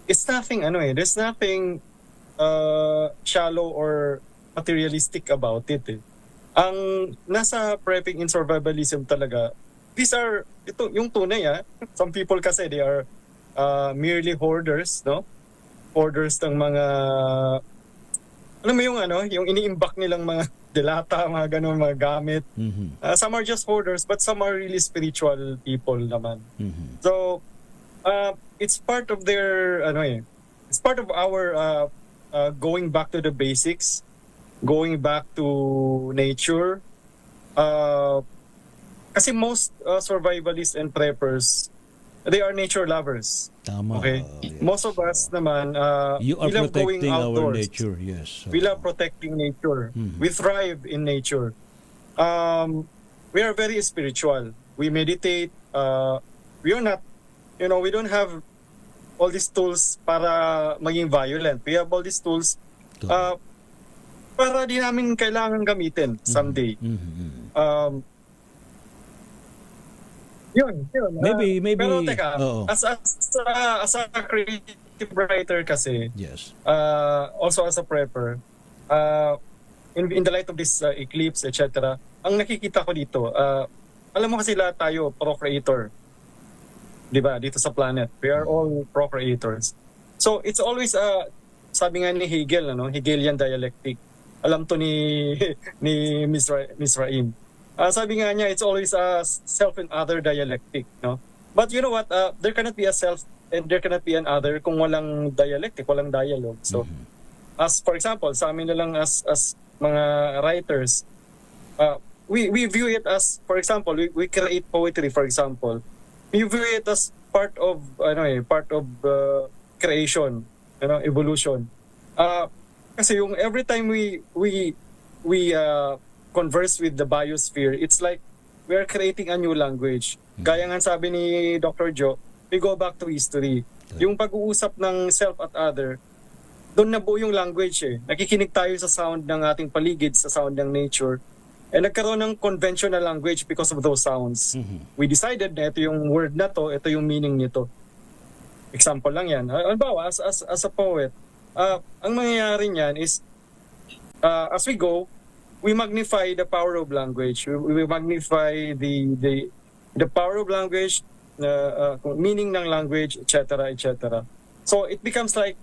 There's nothing shallow or materialistic about it. Ang nasa prepping in survivalism talaga, yung tunay Some people kasi they are merely hoarders, no? Hoarders ng mga, alam mo yung iniimbak nilang mga delata, mga ganun, mga gamit. Some are just hoarders, but some are really spiritual people naman. So, it's part of their, it's part of our going back to the basics, going back to nature. Kasi most survivalists and preppers, they are nature lovers. Tama. Okay? Yeah. Most of us naman, you are we love going protecting our outdoors. nature, yes. We love protecting nature. We thrive in nature. We are very spiritual. We meditate. We are not, we don't have all these tools para maging violent. We have all these tools para di namin kailangan gamitin someday. Yun. Maybe. Pero teka, as a creative writer kasi, yes. Also as a prepper, in the light of this eclipse, etc., ang nakikita ko dito, alam mo kasi lahat tayo procreator. Diba? Dito sa planet. We are all procreators. So, it's always, sabi nga ni Hegel, Hegelian dialectic. Alam to ni Miss Raim. Sabi nga niya, it's always a self and other dialectic. No? But you know what? There cannot be a self and there cannot be an other kung walang dialectic, walang dialogue. So, as for example, sa amin na lang as mga writers, we view it as, for example, we create poetry, for example. We view it as part of creation, evolution. Kasi yung every time we converse with the biosphere, it's like we are creating a new language. Gaya nga sabi ni Dr. Joe, we go back to history. Yung pag-uusap ng self at other, doon na buo yung language eh. Nakikinig tayo sa sound ng ating paligid, sa sound ng nature. And nagkaroon ng conventional language because of those sounds. We decided na ito yung word na to, ito yung meaning nito. Example lang yan. Halimbawa, as a poet, ang mangyayari niyan is, as we go, we magnify the power of language. We magnify the power of language, meaning ng language, etc., etc. So it becomes like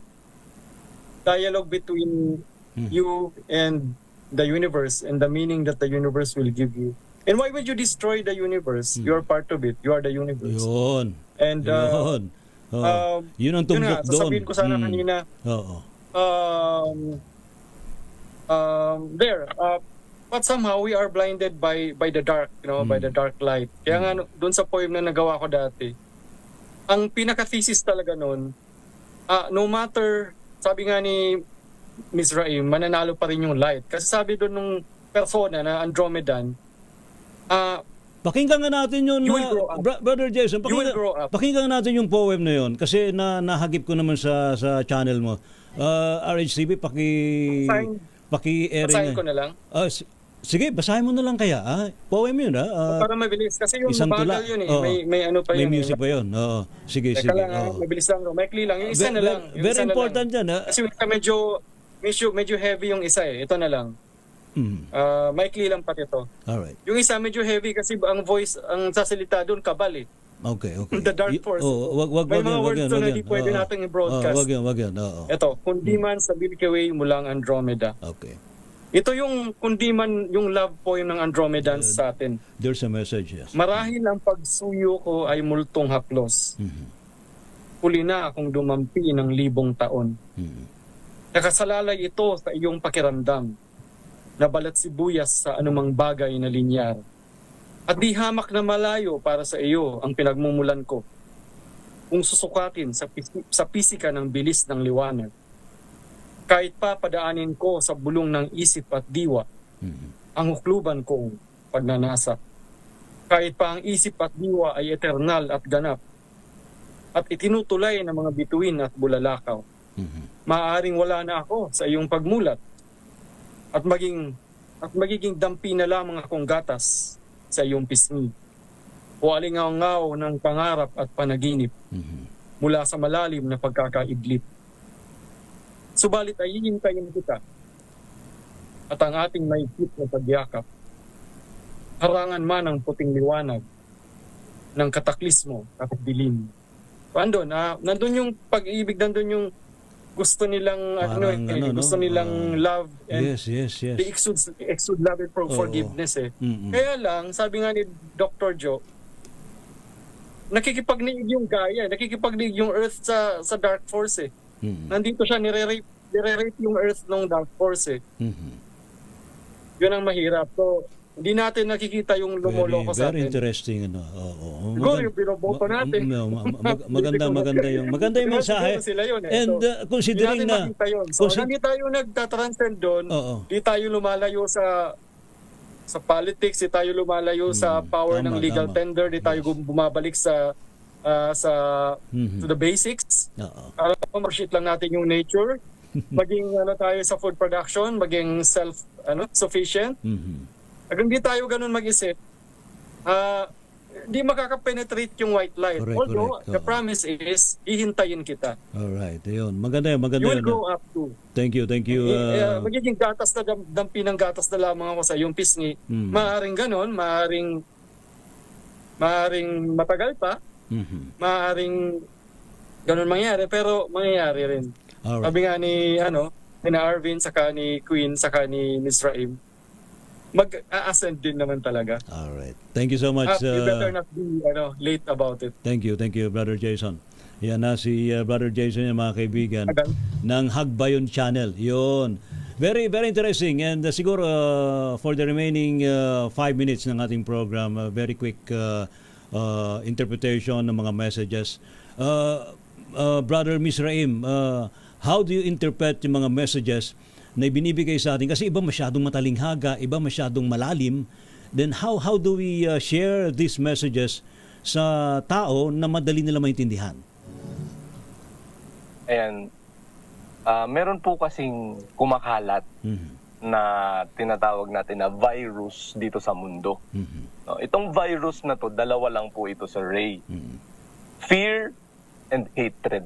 dialogue between you and the universe and the meaning that the universe will give you. And why would you destroy the universe? You are part of it. You are the universe. Yun. And yun ang tumbok doon. Sasabihin ko sana kanina. Oo. But somehow we are blinded by the dark, by the dark light. Kaya nga doon sa poem na nagawa ko dati, ang pinaka-thesis talaga noon, no matter, sabi nga ni Miss Raim, mananalo pa rin yung light. Kasi sabi doon nung persona na Andromedan, pakinggan nga natin yun, Brother Jason, pakinggan nga natin yung poem na yun. Kasi nahagip ko naman sa channel mo. RHCB, paki-airing. Basahin ko na lang. Sige, basahin mo na lang kaya. Poem yun, para mabilis. Kasi yung isang tula. bagal yun eh. May ano pa yun. May music pa yun. Sige. Teka lang, mabilis lang. Maikli lang. Yung isa na lang. Very important yan. Kasi medyo heavy yung isa eh. Ito na lang. Maikli lang pati ito. Alright. Yung isa medyo heavy kasi ang voice, ang sasalita doon, kabal eh. Okay. The dark force. May mga words doon na di pwede natin i-broadcast. Wag yan. Ito, kundi man sa Milky Way mulang Andromeda. Okay. Ito yung kundi man yung love poem ng Andromedans sa atin. There's a message, yes. Marahil ang pagsuyo ko ay multong haplos. Huli na akong dumampi ng 1,000 taon. Nakasalalay ito sa iyong pakiramdam. Nabalat sibuyas sa anumang bagay na linyar. At di hamak na malayo para sa iyo ang pinagmumulan ko. Kung susukatin sa pisika ng bilis ng liwanag. Kahit pa padaanin ko sa bulong ng isip at diwa, ang hukluban kong pagnanasa. Kahit pa ang isip at diwa ay eternal at ganap, at itinutulay ng mga bituin at bulalakaw, maaaring wala na ako sa iyong pagmulat, at magiging dampi na lamang akong gatas sa iyong pisngi, o alingaw-ngaw ng pangarap at panaginip, mula sa malalim na pagkakaidlip. Subalit ay hihintayin kita at ang ating maigit na pagyakap. Harangan man ang puting liwanag ng kataklismo at dilim. Nandun yung pag-ibig, nandun yung gusto nilang gusto nilang love and yes. they exude love and forgiveness eh. Kaya lang, sabi nga ni Dr. Joe, nakikipagniig yung Gaia, nakikipagniig yung Earth sa dark force eh. Nandito siya, nire-rape yung Earth ng dark force eh. Yun ang mahirap. So, hindi natin nakikita yung lumoloko sa atin. Very interesting. Siguro yung binoboto natin. Maganda yung mensahe. And considering na... So, hindi tayo nagtatranscend doon. Hindi tayo lumalayo sa politics, hindi tayo lumalayo sa power ng legal tender, hindi tayo bumabalik sa to the basics. Para ma-appreciate lang natin yung nature, maging tayo sa food production, maging self-sufficient. Hanggang di tayo ganun mag-isip, di makaka-penetrate yung white light. Although, the promise is, hihintayin kita. Alright, yun. Maganda yun. You will grow up too. Thank you. Magiging gatas na, dampi ng gatas na lamang ako sa iyong pisngi. Maaring ganun, maaring matagal pa, maaring ganun mangyari, pero mangyayari rin. Alright. Sabi nga ni Arvin, saka ni Queen, saka ni Miss Raim, mag-a-ascend din naman talaga. Alright. Thank you so much. You better not be late about it. Thank you, Brother Jason. Yan na si Brother Jason, yung mga kaibigan ng Hagbayon Channel. Yun. Very, very interesting. And siguro for the remaining 5 minutes ng ating program, very quick interpretation ng mga messages. Brother Misraim, how do you interpret yung mga messages na ibinibigay sa atin? Kasi iba masyadong matalinghaga, iba masyadong malalim. Then how do we share these messages sa tao na madali nila maintindihan? And meron po kasing kumakalat na tinatawag natin na virus dito sa mundo. No, itong virus na to, dalawa lang po ito sa Ray. Fear and hatred.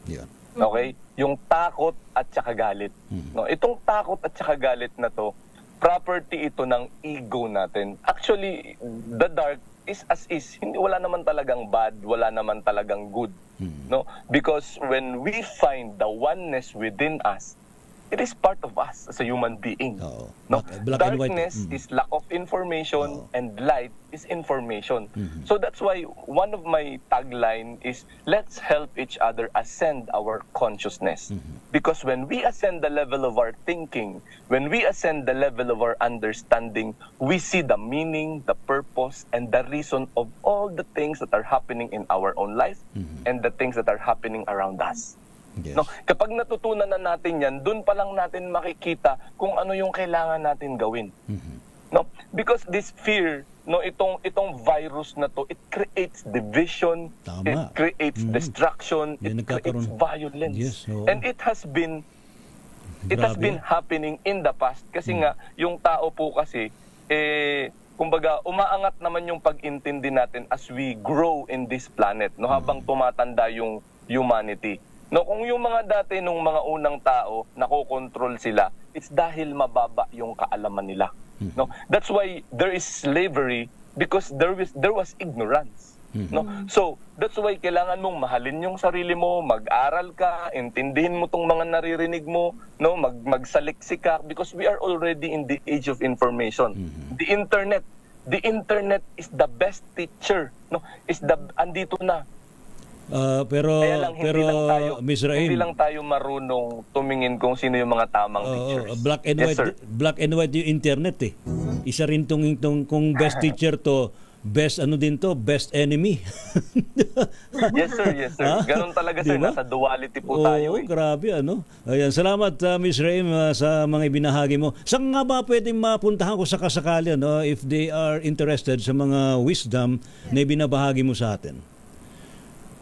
Yeah. Okay? Yung takot at saka galit. No, itong takot at saka galit na to, property ito ng ego natin. Actually, the dark is as is. Hindi, wala naman talagang bad, wala naman talagang good. No, because when we find the oneness within us, it is part of us as a human being. No, Black and white. darkness is lack of information and light is information. So that's why one of my tagline is let's help each other ascend our consciousness. Because when we ascend the level of our thinking, when we ascend the level of our understanding, we see the meaning, the purpose, and the reason of all the things that are happening in our own life and the things that are happening around us. Yes. No, kapag natutunan na natin yan, doon pa lang natin makikita kung ano yung kailangan natin gawin. No, because this fear, no, itong virus na to, it creates division, it creates destruction, it creates violence. Yes, and it has been happening in the past kasi nga yung tao po kasi kumbaga umaangat naman yung pag-intindi natin as we grow in this planet, no, habang tumatanda yung humanity. No, kung yung mga dati nung mga unang tao nakokontrol sila, it's dahil mababa yung kaalaman nila. No, that's why there is slavery because there was ignorance. No, so that's why kailangan mong mahalin yung sarili mo, mag-aral ka, intindihin mo tong mga naririnig mo, no, magsaliksik ka because we are already in the age of information. The internet is the best teacher. No, andito na. Pero Miss Raim, hindi lang tayo marunong tumingin kung sino yung mga tamang teachers. Black and white yung internet eh. Isa rin tong kung best teacher to, best best enemy. Yes sir. Ganun talaga sir, nasa duality po tayo. Grabe ano. Ayan, salamat Miss Raim sa mga ibinahagi mo. Saan nga ba pwedeng mapuntahan ko sakasakali if they are interested sa mga wisdom na ibinabahagi mo sa atin?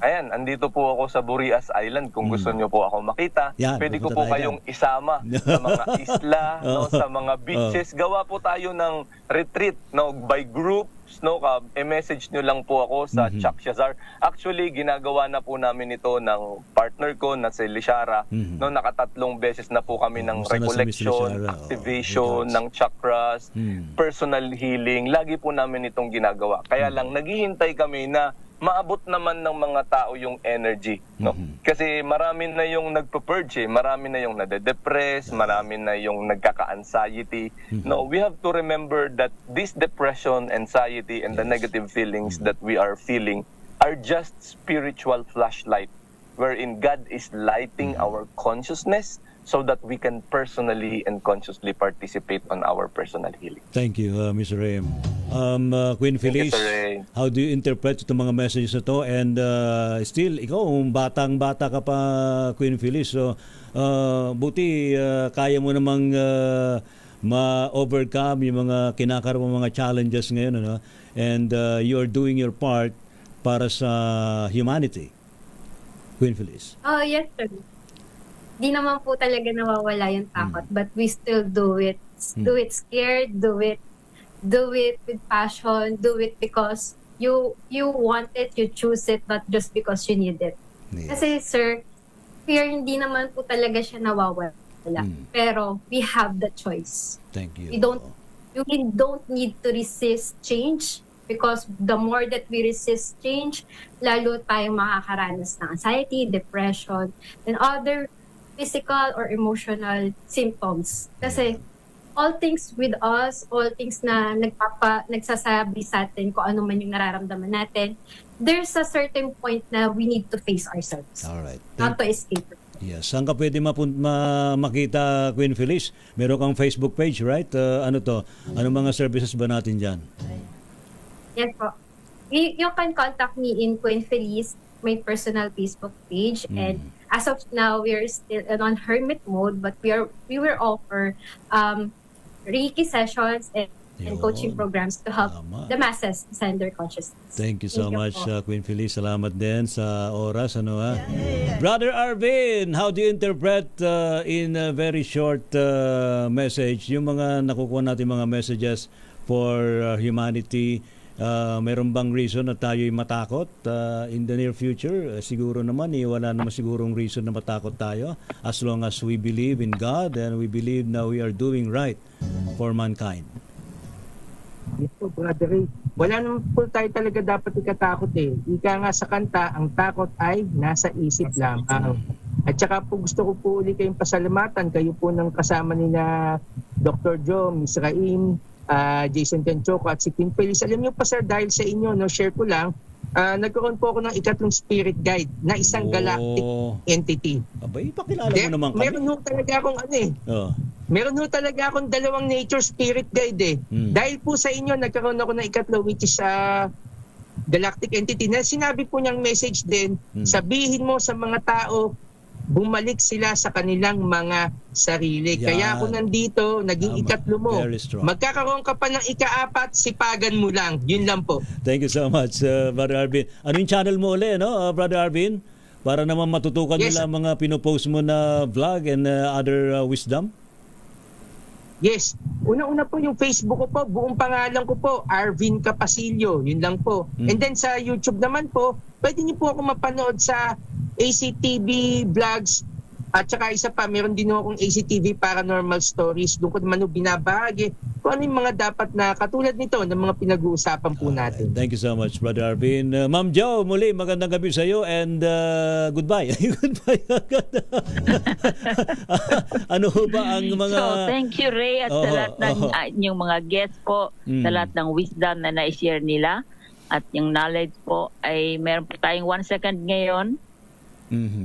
Ayan, andito po ako sa Burias Island kung gusto nyo po ako makita. Pwede ko po kayong isama sa mga isla, no, sa mga beaches. Gawa po tayo ng retreat, no, by groups, no, message nyo lang po ako sa Chuck Shazar. Actually, ginagawa na po namin ito ng partner ko na si Lishara. No, nakatatlong beses na po kami ng recollection, activation ng chakras, personal healing. Lagi po namin itong ginagawa. Kaya lang, naghihintay kami na maabot naman ng mga tao yung energy, no? Kasi marami na yung nagpo-purge, marami na yung nade-depress, marami na yung nagkaka-anxiety. No, we have to remember that this depression, anxiety, and the negative feelings that we are feeling are just spiritual flashlight wherein God is lighting our consciousness so that we can personally and consciously participate on our personal healing. Thank you, Mr. Raim. Queen Felice, how do you interpret itong mga messages na to? And still, ikaw, batang-bata ka pa, Queen Felice. So, buti kaya mo namang ma-overcome yung mga kinakaroon mga challenges ngayon. Ano? And you're doing your part para sa humanity. Queen Felice. Oh, yes, sir. Di naman po talaga nawawala yung takot, but we still do it. Do it scared, do it with passion, do it because you want it, you choose it, not just because you need it. Kasi sir, fear hindi naman po talaga siya nawawala. Pero we have the choice. Thank you. You don't need to resist change because the more that we resist change, lalo tayong makakaranas ng anxiety, depression, and other physical or emotional symptoms. Kasi all things with us, all things na nagsasabi sa atin kung ano man yung nararamdaman natin, there's a certain point na we need to face ourselves. All right. Not to escape. Yes. Saan ka pwede makita, Queen Felice? Meron kang Facebook page, right? Ano to? Anong mga services ba natin dyan? Yes po. You can contact me in Queen Felice, my personal Facebook page. And as of now, we're still on hermit mode, but we will offer Reiki sessions and coaching programs to help the masses send their consciousness. Thank you so much, po. Queen Felice. Salamat din sa oras. Brother Arvin, how do you interpret in a very short message yung mga nakukuha natin mga messages for humanity? Meron bang reason na tayo'y matakot in the near future? Siguro naman, wala naman sigurong reason na matakot tayo as long as we believe in God and we believe na we are doing right for mankind. Yes po, Brother Ray. Wala naman po tayo talaga dapat ikatakot eh. Ika nga sa kanta, ang takot ay nasa isip lamang. At saka po gusto ko po ulit kayong pasalamatan. Kayo po ng kasama ni na Dr. Joe, Miss Raim, Jason Tenchoco at si Queen Felice. Alam niyo pa sir, dahil sa inyo, share ko lang, nagkaroon po ako ng ikatlong spirit guide na isang galactic entity. Abay, pakilala mo naman kami. Meron ho talaga akong meron ho talaga akong dalawang nature spirit guide eh. Dahil po sa inyo, nagkaroon ako ng ikatlo which is galactic entity na sinabi po niyang message din, sabihin mo sa mga tao, bumalik sila sa kanilang mga sarili. Yan. Kaya ako nandito, naging ikatlo mo. Magkakaroon ka pa ng ika-apat, sipagan mo lang. Yun lang po. Thank you so much, Brother Arvin. Ano yung channel mo ulit, Brother Arvin? Para naman matutukan nila mga pinopost mo na vlog and other wisdom? Yes. Una-una po yung Facebook ko po, buong pangalan ko po, Arvin Capasilio. Yun lang po. And then sa YouTube naman po, pwede niyo po ako mapanood sa ACTV Vlogs. At saka isa pa, meron din akong ACTV Paranormal Stories. Doon ko naman binabahagi kung ano yung mga dapat na katulad nito ng mga pinag-uusapan po natin. Thank you so much, Brother Arvin. Ma'am Jo, muli magandang gabi sa iyo and goodbye. Goodbye. Ano ba ang mga... So, thank you Ray at sa lahat ng yung mga guests po, sa lahat ng wisdom na na-share nila at yung knowledge po ay meron po tayong 1 second ngayon.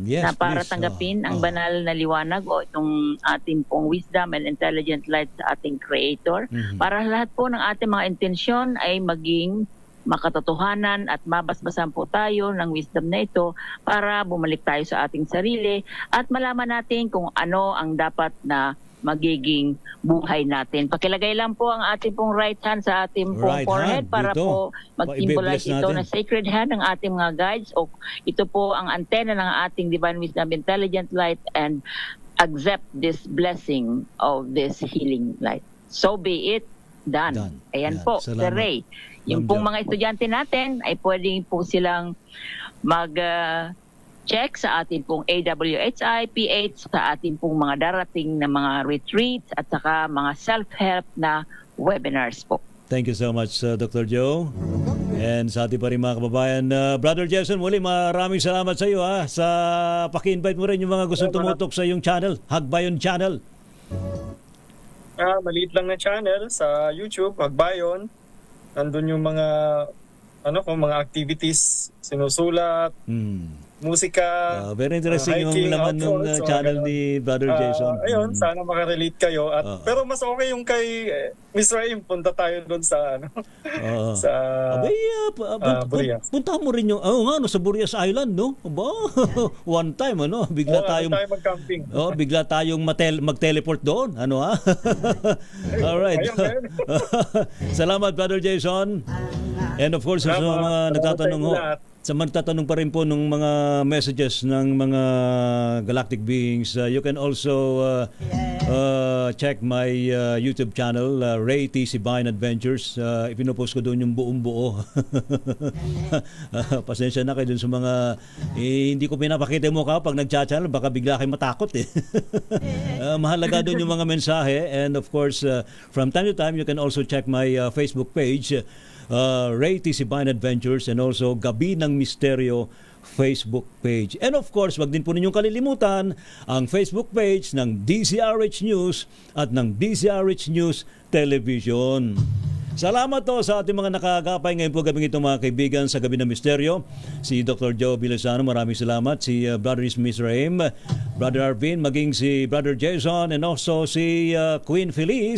Yes, na para please. tanggapin ang banal na liwanag o itong ating pong wisdom and intelligent light sa ating Creator. Para lahat po ng ating mga intensyon ay maging makatotohanan at mabasbasan po tayo ng wisdom na ito para bumalik tayo sa ating sarili at malaman natin kung ano ang dapat na magiging buhay natin. Pakilagay lang po ang ating pong right hand sa ating pong forehead para po mag-symbolize ito na sacred hand ng ating mga guides o ito po ang antena ng ating divine wisdom, intelligent light and accept this blessing of this healing light. So be it done. Ayan po, Sir Ray. Yung pong mga estudyante natin ay pwedeng po silang check sa ating pong AWHI, PH, sa ating pong mga darating na mga retreats at saka mga self-help na webinars po. Thank you so much, Dr. Joe. And sa ating pa rin mga kababayan, Brother Jason, muli maraming salamat sa iyo sa paki-invite mo rin yung mga gustong tumutok sa iyong channel, Hagbayon Channel. Maliit lang na channel sa YouTube, Hagbayon. Nandun yung mga mga activities, sinusulat, musika, very interesting hiking, yung laman ng channel ni Brother Jason. Ayun, sana makarelate kayo. At, pero mas okay yung kay Miss Raim, punta tayo doon sa sa Burias. Punta mo rin yung sa Burias Island, no? One time, bigla tayong mag-camping. Bigla tayong mag-teleport doon, All right. Salamat, Brother Jason. And of course, sa mga nagtatanong magtatanong pa rin po ng mga messages ng mga galactic beings, you can also check my YouTube channel, Ray TC Vine Adventures. Ipinopost ko doon yung buong buo. Pasensya na kayo dun sa mga hindi ko pinapakita yung mukha pag nag-channel, baka bigla kayo matakot mahalaga doon yung mga mensahe. And of course, from time to time, you can also check my Facebook page, Ray TC Vine Adventures, and also Gabi ng Misteryo Facebook page. And of course, wag din po ninyong kalilimutan ang Facebook page ng DZRH News at ng DZRH News Television. Salamat to sa ating mga nakagapay ngayon po gabi ito mga kaibigan sa Gabi ng Misteryo. Si Dr. Joe Villasano, maraming salamat. Si Brother Smith Raim, Brother Arvin, maging si Brother Jason, and also si Queen Feliz.